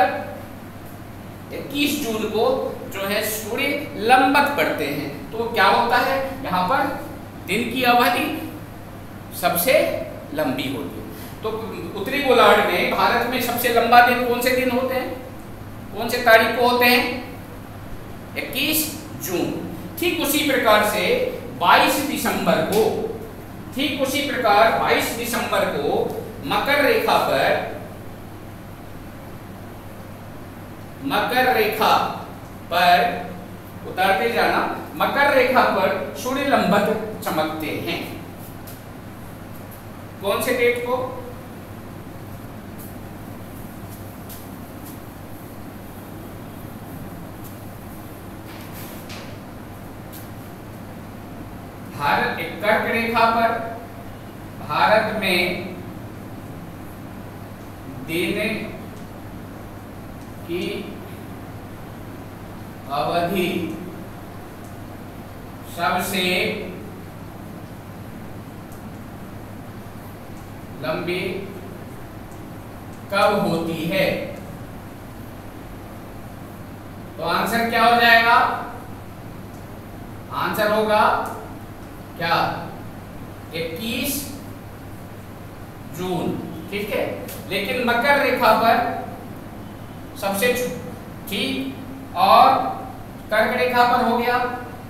21 जून को जो है सूर्य लंबवत पड़ते हैं। तो क्या होता है, यहाँ पर दिन की अवधि सबसे लंबी होती है। तो उत्तरी गोलार्ध में भारत में सबसे लंबा दिन कौन से दिन होते हैं, कौन से तारीख को होते हैं? 21 जून। ठीक उसी प्रकार से 22 दिसंबर को, ठीक उसी प्रकार 22 दिसंबर को मकर रेखा पर उतारते जाना, मकर रेखा पर सूर्य लंबवत चमकते हैं। कौन से डेट को? भारत कर्क रेखा पर भारत में दिन की अवधि सबसे लंबी कब होती है? तो आंसर क्या हो जाएगा? आंसर होगा क्या? 21 जून। ठीक है, लेकिन मकर रेखा पर सबसे ठीक, और कर्क रेखा पर हो गया,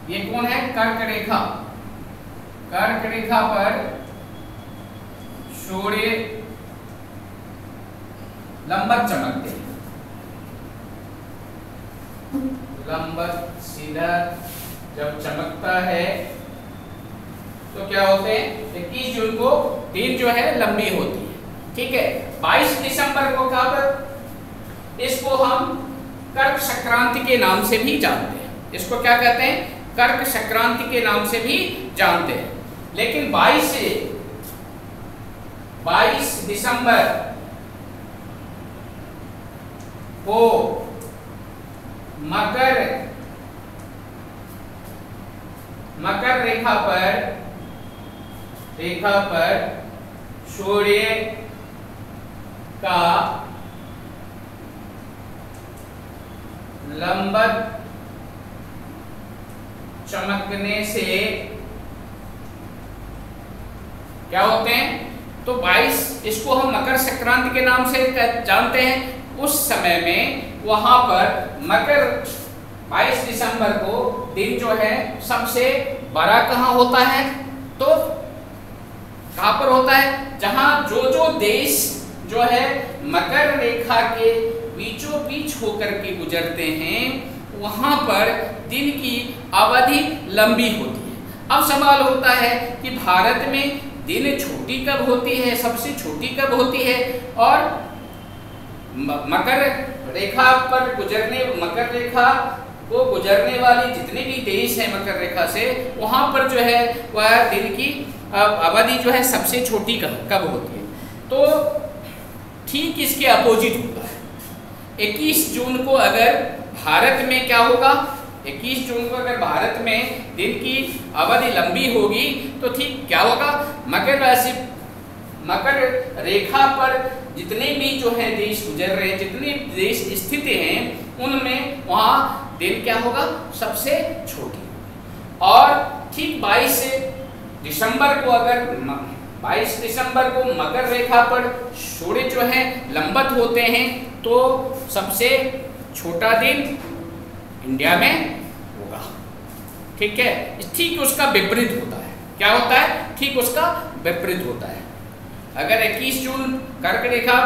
ये कौन है? कर्क रेखा। कर्क रेखा पर सूर्य लंबवत चमकते हैं, लंबवत सीधा जब चमकता है तो क्या होते हैं? 21 जून को दिन जो है लंबी होती है। ठीक है, 22 दिसंबर को कब? इसको हम कर्क संक्रांति के नाम से भी जानते हैं। इसको क्या कहते हैं? कर्क संक्रांति के नाम से भी जानते हैं। लेकिन 22 दिसंबर को मकर रेखा पर सूर्य का लंबवत चमकने से क्या होते हैं? तो 22, इसको हम मकर संक्रांति के नाम से जानते हैं। उस समय में वहां पर 22 दिसंबर को दिन जो है सबसे बड़ा कहाँ होता है? तो कहां पर होता है? जहां जो देश जो है मकर रेखा के बीचों बीच होकर के गुजरते हैं, वहां पर दिन की अवधि लंबी होती है। अब सवाल होता है कि भारत में दिन छोटी कब होती है, सबसे छोटी कब होती है, और मकर रेखा पर गुजरने, मकर रेखा को गुजरने वाली जितने भी देश हैं मकर रेखा से, वहां पर जो है वह दिन की अवधि जो है सबसे छोटी कब होती है। तो ठीक इसके अपोजिट होता है। 21 जून को अगर भारत में क्या होगा, 21 जून को अगर भारत में दिन की अवधि लंबी होगी तो ठीक क्या होगा, मकर राशि, मकर रेखा पर जितने भी जो है देश गुजर रहे हैं, जितने देश स्थित हैं, उनमें वहाँ दिन क्या होगा, सबसे छोटी। और ठीक 22 दिसंबर को अगर 22 दिसंबर को मकर रेखा पर सूर्य जो है लंबवत होते हैं तो सबसे छोटा दिन इंडिया में होगा। ठीक है, ठीक उसका विपरीत होता है। क्या होता है, ठीक उसका विपरीत होता है। अगर 21 जून कर्क रेखा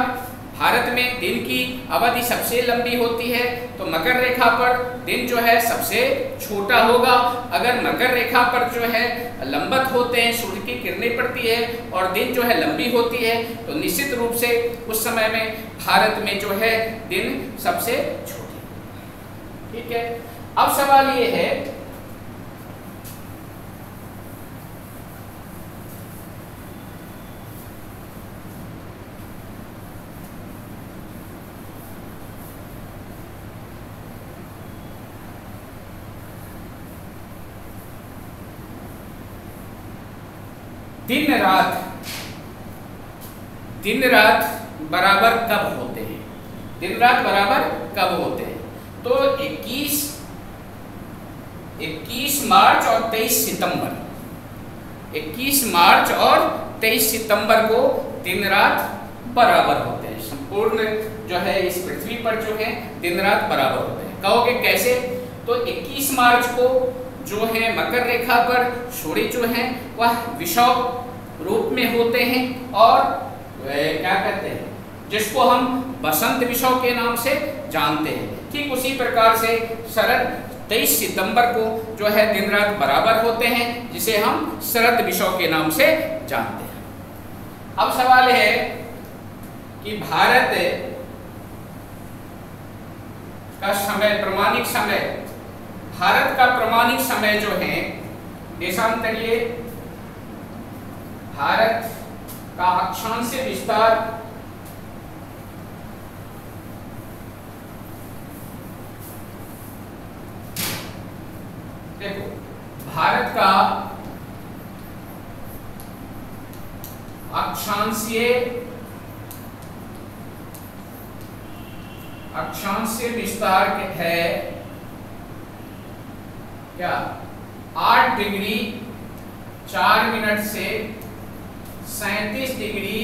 भारत में दिन की अवधि सबसे लंबी होती है तो मकर रेखा पर दिन जो है सबसे छोटा होगा। अगर मकर रेखा पर जो है लंबवत होते हैं, सूर्य की किरणें पड़ती है और दिन जो है लंबी होती है तो निश्चित रूप से उस समय में भारत में जो है दिन सबसे छोटी। ठीक है, अब सवाल ये है दिन रात बराबर कब होते हैं, दिन रात बराबर कब होते हैं। तो 21 मार्च और 23 सितंबर, 21 मार्च और 23 सितंबर को दिन रात बराबर होते हैं। संपूर्ण जो है इस पृथ्वी पर जो है दिन रात बराबर होते हैं। कहोगे कैसे, तो 21 मार्च को जो है मकर रेखा पर सूर्य जो है वह विषुव रूप में होते हैं और क्या कहते हैं, जिसको हम बसंत विषुव के नाम से जानते हैं। ठीक उसी प्रकार से शरद 23 सितंबर को जो है दिन रात बराबर होते हैं, जिसे हम शरद विषुव के नाम से जानते हैं। अब सवाल है कि भारत का समय, प्रमाणिक समय, भारत का प्रमाणिक समय जो है देशांतरीय भारत का अक्षांश विस्तार देखो, भारत का अक्षांशीय विस्तार है क्या, 8 डिग्री 4 मिनट से 37 डिग्री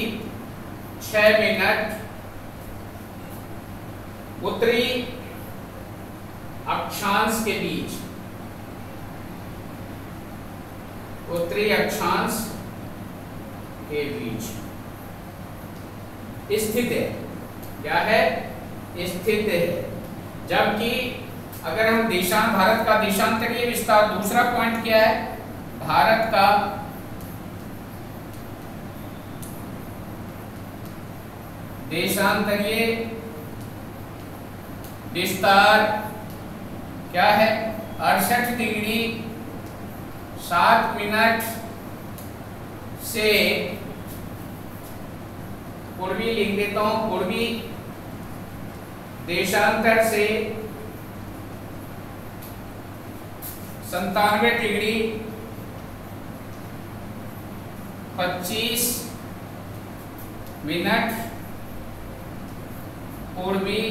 6 मिनट उत्तरी अक्षांश के बीच, उत्तरी अक्षांश के बीच स्थित है। क्या है, स्थित है। जबकि अगर हम भारत का देशांतरीय विस्तार, दूसरा पॉइंट क्या है, भारत का देशांतरीय विस्तार क्या है, 68 डिग्री 7 मिनट से, पूर्वी लिख देता हूं, पूर्वी देशांतर से 97 डिग्री 25 मिनट पूर्वी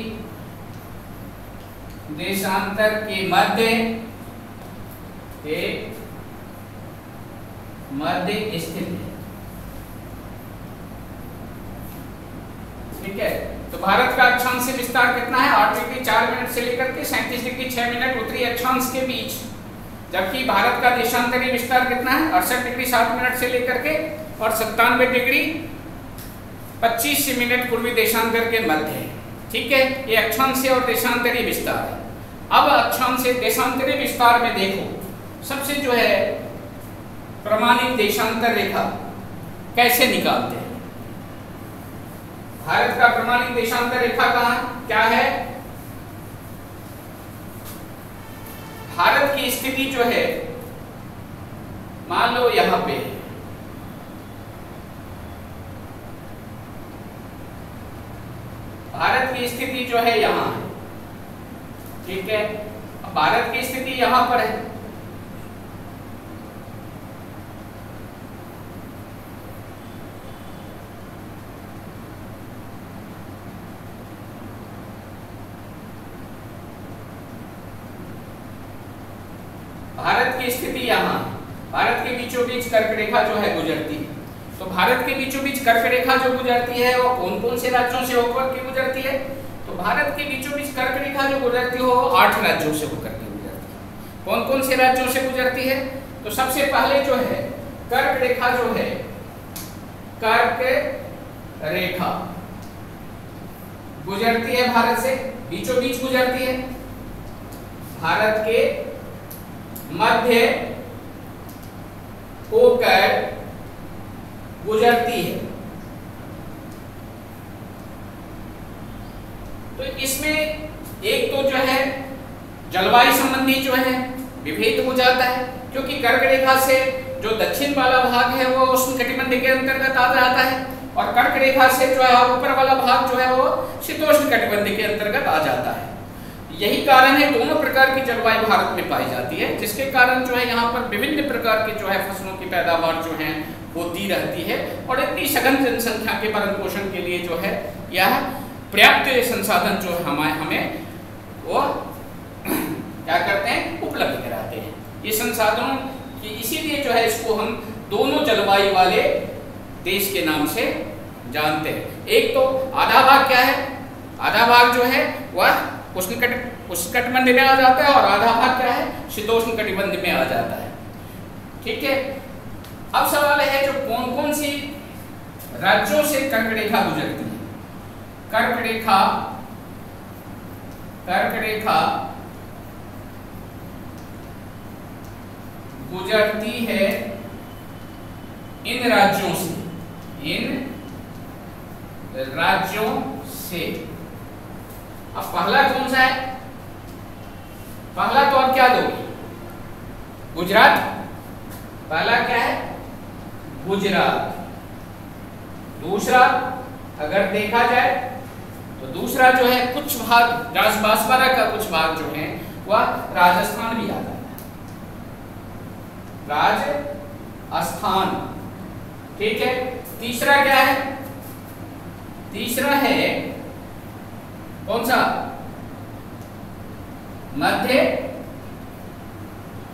देशांतर के मध्य स्थित है। ठीक है, तो भारत का अक्षांश विस्तार कितना है, 8 डिग्री 4 मिनट से लेकर के 37 डिग्री 6 मिनट उत्तरी अक्षांश के बीच। जबकि भारत का देशांतरीय विस्तार कितना है, 68 डिग्री 7 मिनट से लेकर के और 97 डिग्री 25 मिनट पूर्वी देशांतर के मध्य है। ठीक है, ये अक्षांशीय और देशांतरीय विस्तार है। अब अक्षांशीय देशांतरीय विस्तार में देखो, सबसे जो है प्रमाणित देशांतर रेखा कैसे निकालते हैं? भारत का प्रमाणित देशांतर रेखा कहाँ क्या है? भारत की स्थिति जो है मान लो यहां पे है, भारत की स्थिति जो है यहां है, ठीक है। भारत की स्थिति यहां पर है, भारत की स्थिति यहां है, भारत के बीचों बीच कर्क रेखा जो है गुजरती है। तो भारत के बीचों बीच कर्क रेखा जो गुजरती है वो कौन कौन से राज्यों से होकर के गुजरती है? तो भारत के बीचों बीच कर्क रेखा जो गुजरती है वो 8 राज्यों से होकर के गुजरती है। कौन कौन से राज्यों से गुजरती है? तो सबसे पहले जो है कर्क रेखा जो है, कर्क रेखा गुजरती है भारत से, बीचों बीच गुजरती है, भारत के मध्य होकर गुजरती है। तो इसमें एक तो जो है जलवायु संबंधी जो है विभेद हो जाता है, क्योंकि कर्क रेखा से जो दक्षिण वाला भाग है वो उष्णकटिबंध के अंतर्गत आ जाता है, और कर्क रेखा से जो है ऊपर वाला भाग जो है वो शीतोष्ण कटिबंध के अंतर्गत आ जाता है। यही कारण है दोनों प्रकार की जलवायु भारत में पाई जाती है, जिसके कारण जो है यहाँ पर विभिन्न प्रकार के जो है फसलों की पैदावार जो है होती रहती है, और इतनी सघन जनसंख्या के भरण पोषण के लिए जो है यह पर्याप्त संसाधन जो हमें वो क्या करते हैं, उपलब्ध कराते हैं। ये संसाधनों की इसीलिए जो है इसको हम दोनों जलवायु वाले देश के नाम से जानते हैं। एक तो आधा भाग क्या है, आधा भाग जो है वह उष्णकटिबंध में आ जाता है, और आधा भाग क्या है, शीतोष्ण कटिबंध में आ जाता है, ठीक है। अब सवाल है जो कौन कौन सी राज्यों से कर्क रेखा गुजरती है? कर्क रेखा गुजरती है इन राज्यों से। अब पहला कौन सा है? पहला तो आप क्या दोगे? गुजरात। पहला क्या है? गुजरात। दूसरा अगर देखा जाए तो दूसरा जो है कुछ भाग बांसवाड़ा का कुछ भाग जो है वह राजस्थान भी आता है, राजस्थान, ठीक है। तीसरा क्या है? तीसरा है कौन सा? मध्य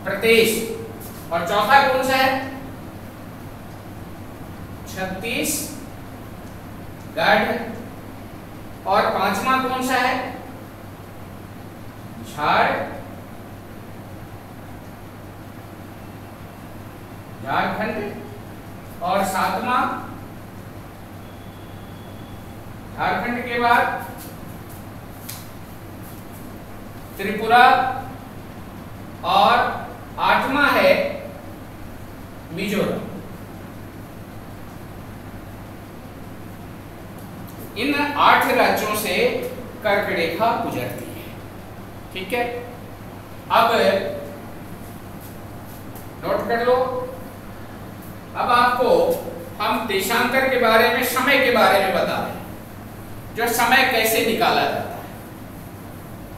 प्रदेश। और चौथा कौन सा है? छत्तीसगढ़। और पांचवा कौन सा है? झारखंड। और सातवां झारखंड के बाद त्रिपुरा, और आठवां है मिजोरम। इन 8 राज्यों से कर्क रेखा गुजरती है, ठीक है। अब नोट कर लो। अब आपको हम देशांतर के बारे में, समय के बारे में बता रहे हैं, जो समय कैसे निकाला जाता है,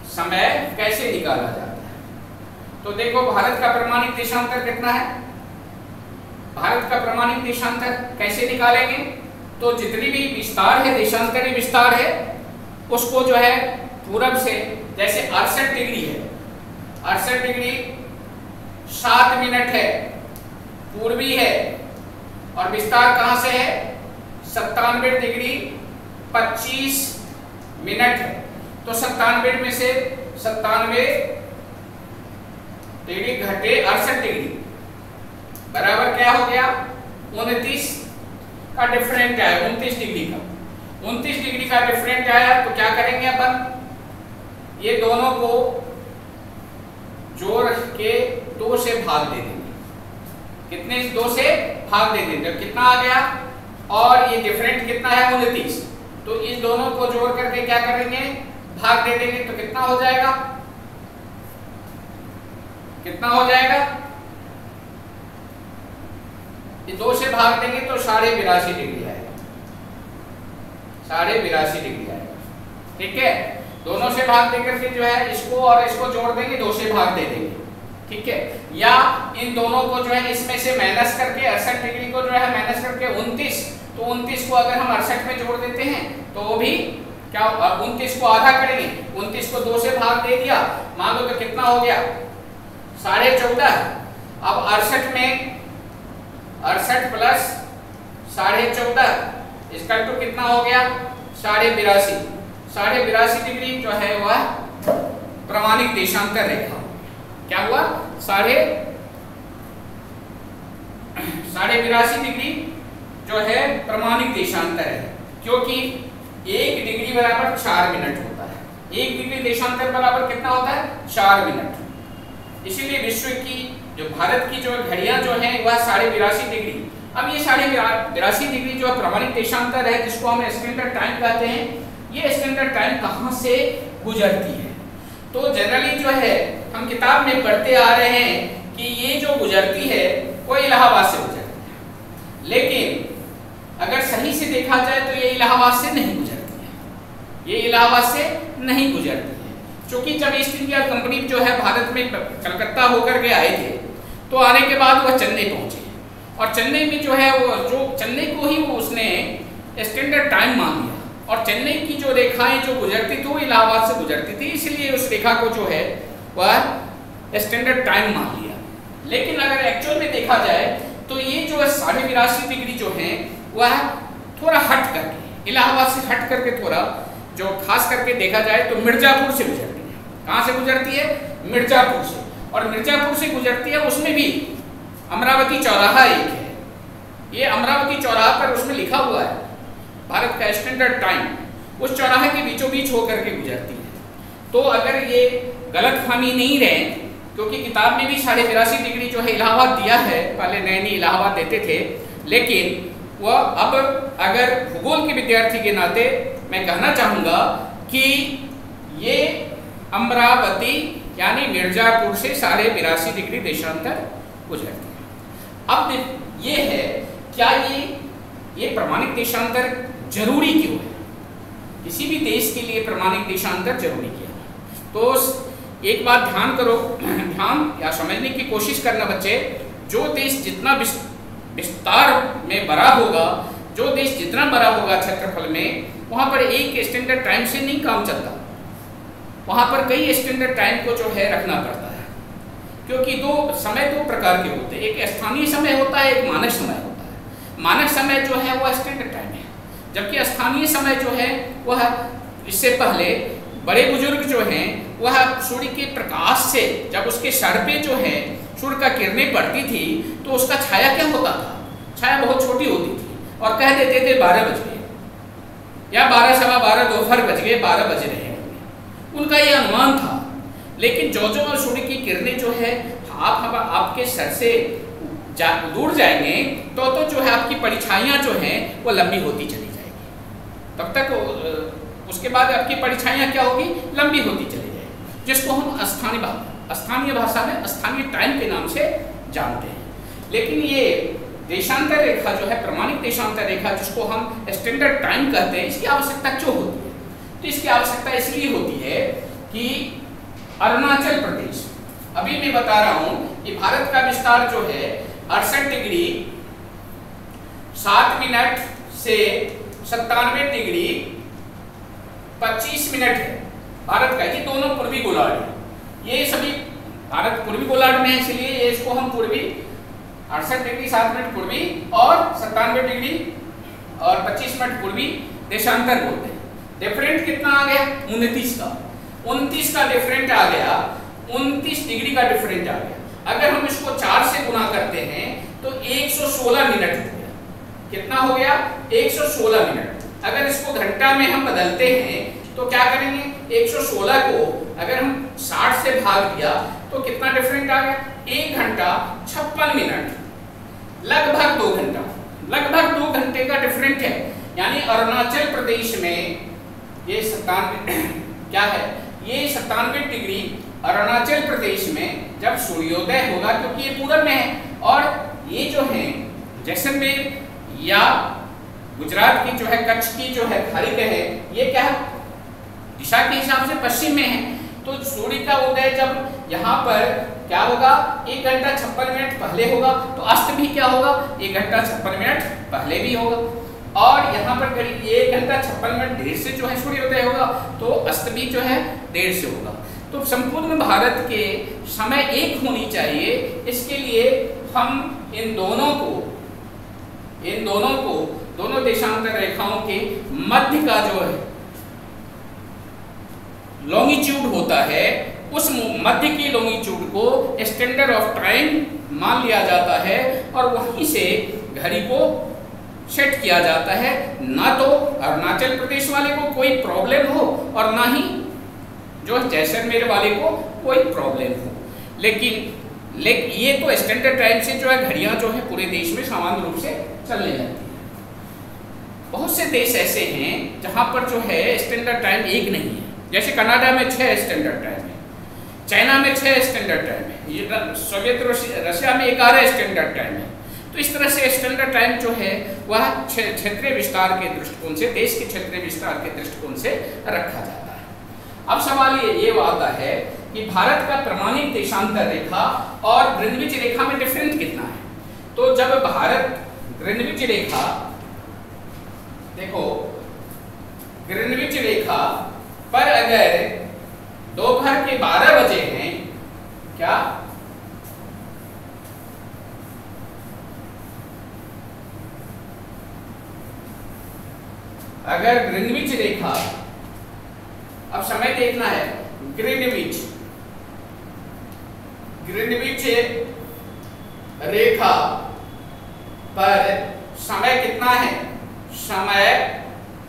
समय कैसे निकाला जाता है। तो देखो भारत का प्रमाणित देशांतर कितना है? भारत का प्रमाणित देशांतर कैसे निकालेंगे? तो जितनी भी विस्तार है, देशांतरी विस्तार है, उसको जो है पूरब से, जैसे 68 डिग्री है, 68 डिग्री 7 मिनट है, पूर्वी है, और विस्तार कहां से है? 97 डिग्री 25 मिनट है। तो 97 में से 97 डिग्री घटे 68 डिग्री बराबर क्या हो गया? 29 का डिफरेंट आया, 29 डिग्री का। 29 डिग्री का डिफरेंट आया तो क्या करेंगे अपन? ये दोनों को जोड़ के 2 से भाग दे देंगे। कितने 2 से भाग दे देंगे, कितना आ गया, और ये डिफरेंट कितना है 29, तो इस दोनों को जोड़ करके क्या करेंगे, भाग दे देंगे, तो कितना हो जाएगा, कितना हो जाएगा, ये 2 से भाग देंगे तो 82.5 डिग्री आएगा, 82.5 डिग्री आएगा। ठीक है, दोनों से भाग देकर के जो है इसको और इसको जोड़ देंगे, 2 से भाग दे देंगे। ठीक है, या इन दोनों को जो है इसमें से माइनस करके 68 डिग्री को जो है माइनस करके 29, तो 29 को अगर हम 68 में जोड़ देते हैं तो वो भी क्या, 29 को आधा करेंगे, 29 को 2 से भाग दे दिया, मान लो तो कितना हो गया 14.5। अब 68 में 68 प्लस 14.5 इसका तो कितना हो गया 82.5, 82.5 डिग्री जो है वह प्रमाणिक देशांतर रेखा, क्या हुआ 82.5 डिग्री जो है प्रमाणिक देशांतर है, क्योंकि 1 डिग्री बराबर 4 मिनट होता है, 1 डिग्री देशांतर बराबर कितना होता है 4 मिनट। इसीलिए विश्व की जो भारत की जो घड़ियां जो हैं वह 82.5 डिग्री। अब ये 82.5 डिग्री जो प्रमाणिक देशांतर है, जिसको हम स्टैंडर्ड टाइम कहते हैं, ये स्टैंडर्ड टाइम कहां से गुजरती है, तो जनरली जो है हम किताब में पढ़ते आ रहे हैं कि ये जो गुजरती है वो इलाहाबाद से गुजरती है, लेकिन अगर सही से देखा जाए तो ये इलाहाबाद से नहीं गुजरती है, ये इलाहाबाद से नहीं गुजरती है, क्योंकि जब ईस्ट इंडिया कंपनी जो है भारत में कलकत्ता होकर के आए थे, तो आने के बाद वह चेन्नई पहुंचे, और चेन्नई में जो है वो जो चेन्नई को ही वो उसने स्टैंडर्ड टाइम मान लिया, और चेन्नई की जो रेखाएं जो गुजरती थी वो इलाहाबाद से गुजरती थी, इसलिए उस रेखा को जो है वह स्टैंडर्ड टाइम मान लिया। लेकिन अगर एक्चुअल में देखा जाए तो ये जो 82.5 डिग्री जो है वह थोड़ा हट करके, इलाहाबाद से हट करके थोड़ा जो खास करके देखा जाए तो मिर्जापुर से गुजरती है। कहाँ से गुजरती है? मिर्जापुर से, और मिर्जापुर से गुजरती है, उसमें भी अमरावती चौराहा एक है, ये अमरावती चौराहा पर उसमें लिखा हुआ है भारत का स्टैंडर्ड टाइम, उस चौराहे के बीचों बीच होकर के गुजरती है। तो अगर ये गलत फहमी नहीं रहे, क्योंकि किताब में भी 82.5 डिग्री जो है इलाहाबाद दिया है, पहले नए नए इलाहाबाद देते थे, लेकिन वह अब अगर भूगोल के विद्यार्थी के नाते मैं कहना चाहूँगा कि ये अमरावती यानी मिर्जापुर से 82.5 डिग्री देशांतर गुजरती है। अब ये है, क्या ये प्रमाणिक देशांतर जरूरी क्यों है? किसी भी देश के लिए प्रमाणिक देशांतर जरूरी क्यों है? तो एक बात ध्यान करो, ध्यान या समझने की कोशिश करना बच्चे, जो देश जितना विस्तार में बड़ा होगा, जो देश जितना बड़ा होगा क्षेत्रफल में, वहाँ पर एक स्टैंडर्ड टाइम से नहीं काम चलता, वहाँ पर कई स्टैंडर्ड टाइम को जो है रखना पड़ता है, क्योंकि दो प्रकार के होते हैं, एक स्थानीय समय होता है, एक मानक समय होता है। मानक समय जो है वह स्टैंडर्ड टाइम है, जबकि स्थानीय समय जो है वह इससे पहले बड़े बुजुर्ग जो हैं वह सूर्य के प्रकाश से, जब उसके सर पे जो है सूर्य का किरणें पड़ती थी, तो उसका छाया क्या होता था? छाया बहुत छोटी होती थी, और कह देते थे 12 बज गए, या 12 सवा 12 दोपहर बज गए, 12 बज रहे हैं, उनका ये अनुमान था। लेकिन जो जो सूर्य की किरणें जो है आपके सर से दूर जाएंगे, तो जो है आपकी परिछाइयाँ जो हैं वो लंबी होती चली जाएगी, तब तक उसके बाद आपकी परिछाइयाँ क्या होगी? लंबी होती चली जाएगी, जिसको हम स्थानीय भाषा में स्थानीय टाइम के नाम से जानते हैं। लेकिन ये देशांतर रेखा जो है, प्रमाणिक देशांतर रेखा, जिसको हम स्टैंडर्ड टाइम कहते हैं, इसकी आवश्यकता क्यों होती है? तो इसकी आवश्यकता इसलिए होती है कि अरुणाचल प्रदेश, अभी मैं बता रहा हूँ कि भारत का विस्तार जो है 68 डिग्री 7 मिनट से 97 डिग्री 25 मिनट है भारत का। ये दोनों पूर्वी गोलार्ध है, ये सभी भारत पूर्वी गोलार्ध में है, इसलिए ये इसको हम पूर्वी 68 डिग्री 7 मिनट पूर्वी और 97 डिग्री और 25 मिनट पूर्वी देशांतर बोलते हैं। डिफरेंट कितना आ गया? 29 का डिफरेंट आ गया, 29 डिग्री का डिफरेंट आ गया। अगर हम इसको 4 से गुना करते हैं तो 116 मिनट हो गया। कितना हो गया? 116 मिनट। अगर इसको घंटा में हम बदलते हैं तो क्या करेंगे? 116 को अगर हम 60 से भाग दिया तो कितना डिफरेंट आ गया? 1 घंटा 56 मिनट लगभग 2 घंटा, लगभग 2 घंटे का डिफरेंट है। यानी अरुणाचल प्रदेश में ये 97 क्या है, ये 97 डिग्री अरुणाचल प्रदेश में जब सूर्योदय होगा, क्योंकि ये पूरब में है, और ये जो है जैसलमेर या गुजरात की जो है, कच्छ की जो है खाड़ी है, ये क्या है दिशा के हिसाब से पश्चिम में है। तो सूर्य का उदय जब यहाँ पर क्या होगा, 1 घंटा 56 मिनट पहले होगा, तो अस्त भी क्या होगा, 1 घंटा 56 मिनट पहले भी होगा। और यहाँ पर करीब 1 घंटा 56 मिनट देर से जो है सूर्योदय होगा, तो अस्त भी जो है देर से होगा। तो संपूर्ण भारत के समय एक होनी चाहिए। इसके लिए हम इन दोनों को दोनों देशांतर रेखाओं के मध्य का जो है लॉन्गिट्यूड होता है, उस मध्य की लॉन्गिट्यूड को स्टैंडर्ड ऑफ टाइम मान लिया जाता है और वहीं से घड़ी को सेट किया जाता है। ना तो अरुणाचल प्रदेश वाले को कोई प्रॉब्लम हो और ना ही जो जैसलमेर वाले को कोई प्रॉब्लम हो। लेकिन ये तो स्टैंडर्ड टाइम से जो है घड़ियां जो है पूरे देश में सामान्य रूप से चलने लगती है। बहुत से देश ऐसे हैं जहां पर जो है स्टैंडर्ड टाइम एक नहीं है। जैसे कनाडा में 6 स्टैंडर्ड टाइम है, चाइना में 6 स्टैंडर्ड टाइम है, ये सोवियत रशिया में 11 स्टैंडर्ड टाइम है। तो इस तरह से स्टैंडर्ड टाइम जो है वह क्षेत्रीय विस्तार के दृष्टिकोण से, देश के क्षेत्रीय विस्तार के दृष्टिकोण से रखा जाता है। अब सवाल ये आता है कि भारत का प्रमाणित देशांतर रेखा और ग्रीनविच रेखा में डिफरेंस कितना है। तो जब भारत ग्रीनविच रेखा, देखो ग्रीनविच रेखा पर अगर दोपहर के 12 बजे हैं, क्या अगर ग्रीनविच रेखा, अब समय देखना है, ग्रीनविच रेखा पर समय कितना है, समय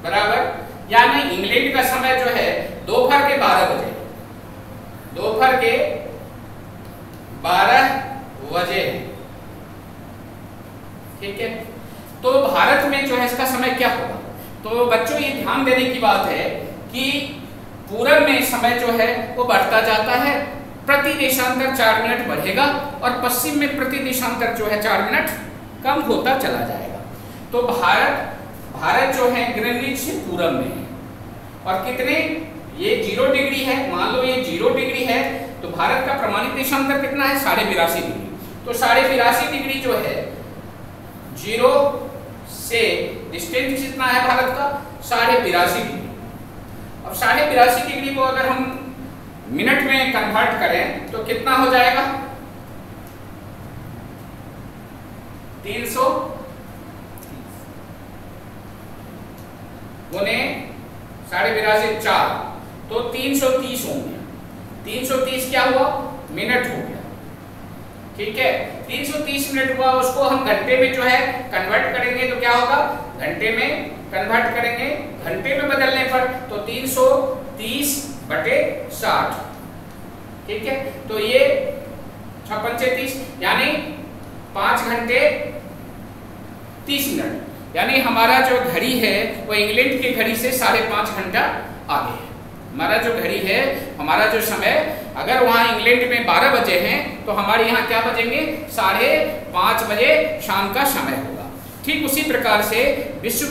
बराबर, यानी इंग्लैंड का समय जो है दोपहर के 12 बजे, दोपहर के 12 बजे है, ठीक है। तो भारत में जो है इसका समय क्या होगा। तो बच्चों ये ध्यान देने की बात है कि पूरब में समय जो है वो बढ़ता जाता है, प्रति देशांतर 4 मिनट बढ़ेगा, और पश्चिम में प्रति देशांतर जो है 4 मिनट कम होता चला जाएगा। तो भारत जो है ग्रीनविच से पूरब में है, और कितने, ये 0 डिग्री है, मान लो ये 0 डिग्री है, तो भारत का प्रमाणित देशांतर कितना है, 82.5 डिग्री। तो 82.5 डिग्री जो है 0 से डिस्टेंस कितना है भारत का, 82.5 डिग्री। अब 82.5 डिग्री को अगर हम मिनट में कन्वर्ट करें तो कितना हो जाएगा, 300 गुने 82.5 4, तो 330 होंगे। 330 क्या हुआ, मिनट हो गया, ठीक है। 330 मिनट हुआ, उसको हम घंटे में जो है कन्वर्ट करेंगे तो क्या होगा, घंटे में कन्वर्ट करेंगे, घंटे में बदलने पर तो 330/60, ठीक है। तो ये 56 यानी 5 घंटे 30 मिनट, यानी हमारा जो घड़ी है वो इंग्लैंड की घड़ी से 5.5 घंटा आगे है। हमारा जो घड़ी है, हमारा जो समय, अगर वहाँ इंग्लैंड में 12 बजे हैं तो हमारे यहाँ क्या बजेंगे, 5:30 बजे शाम का समय होगा। ठीक उसी प्रकार से विश्व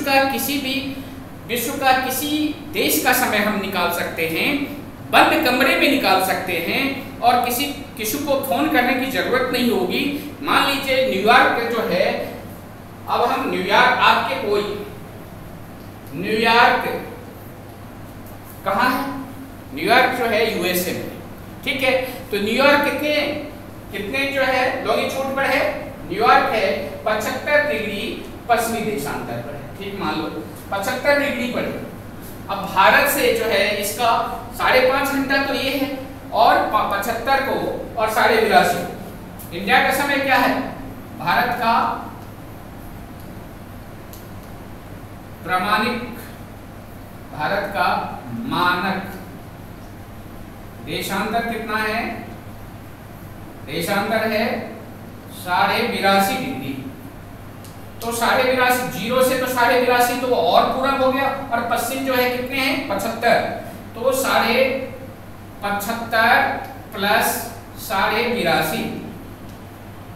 का किसी देश का समय हम निकाल सकते हैं, बंद कमरे में निकाल सकते हैं, और किसी को फोन करने की जरूरत नहीं होगी। मान लीजिए न्यूयॉर्क जो है, अब हम न्यूयॉर्क, न्यूयॉर्क कहाँ है, न्यूयॉर्क जो है यूएसए में, ठीक है। तो न्यूयॉर्क कितने जो है लॉन्गिट्यूड पर है, न्यूयॉर्क है 75 डिग्री पश्चिमी देशांतर पर है, ठीक, मान लो 75 डिग्री पर है। अब भारत से जो है इसका 5.5 घंटा तो ये है, और 75 को और 82.5, इंडिया का समय क्या है, भारत का प्रमाणिक, भारत का मानक देशांतर कितना है, देशांतर है 82.5 डिग्री, तो 82.5 जीरो से तो 82.5 तो वो और पूरक हो गया, और पश्चिम जो है कितने हैं 75, तो 75.5 प्लस 82.5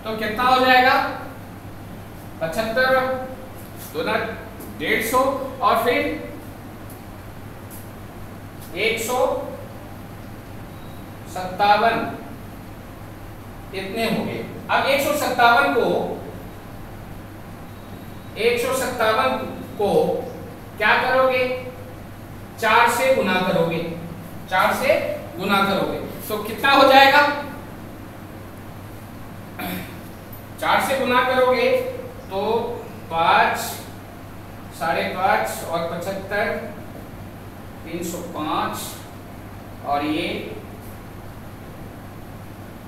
तो कितना हो जाएगा 75 दूना 150 और फिर 157 इतने हो गए। अब 157 को क्या करोगे 4 से गुना करोगे, 4 से गुना करोगे तो कितना हो जाएगा 4 से गुना करोगे तो 5 5.5 और 75 305 और ये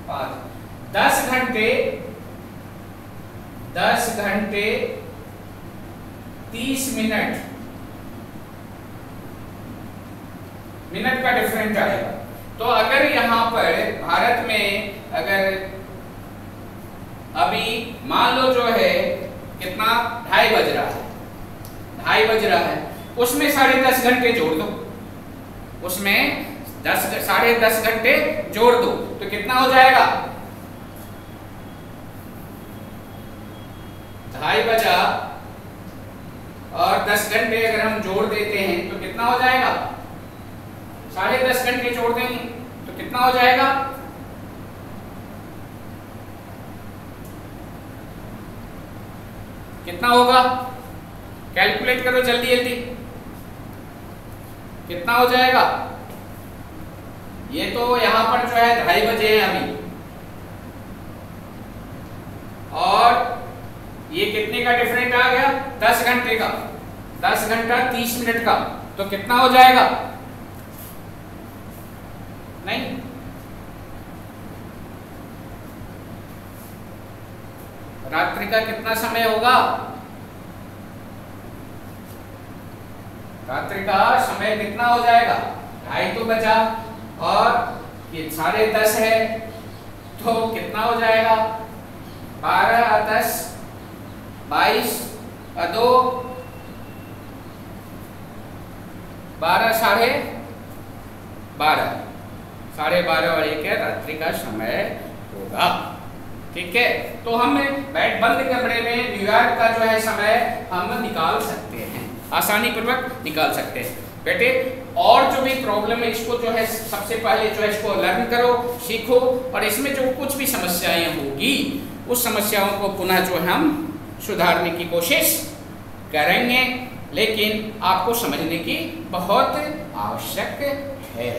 5 10 घंटे 30 मिनट का डिफरेंस आएगा। तो अगर यहाँ पर भारत में अगर अभी मान लो जो है कितना 2:30 बज रहा है, 2:30 बज रहा है, उसमें 10.5 घंटे जोड़ दो, उसमें 10.5 घंटे जोड़ दो तो कितना हो जाएगा 2:30 बजा और 10 घंटे अगर हम जोड़ देते हैं तो कितना हो जाएगा 10.5 घंटे जोड़ देंगे तो कितना हो जाएगा कितना होगा कैलकुलेट करो जल्दी जल्दी कितना हो जाएगा। ये तो यहां पर जो है 2:30 बजे है अभी, और ये कितने का डिफरेंट आ गया 10 घंटे का, 10 घंटा 30 मिनट का, तो कितना हो जाएगा नहीं रात्रि का कितना समय होगा, रात्रि का समय कितना हो जाएगा 2:30 तो बचा और ये 10:30 है तो कितना हो जाएगा 12 10 22 2 12 12:30 और 1 रात्रि का समय होगा। ठीक है, तो हम बेड बंद कमरे में न्यूयॉर्क का जो है समय हम निकाल सकते हैं, आसानी पूर्वक निकाल सकते हैं बेटे। और जो भी प्रॉब्लम है इसको जो है सबसे पहले जो है इसको लर्न करो, सीखो, और इसमें जो कुछ भी समस्याएं होगी उस समस्याओं को पुनः जो है हम सुधारने की कोशिश करेंगे, लेकिन आपको समझने की बहुत आवश्यक है।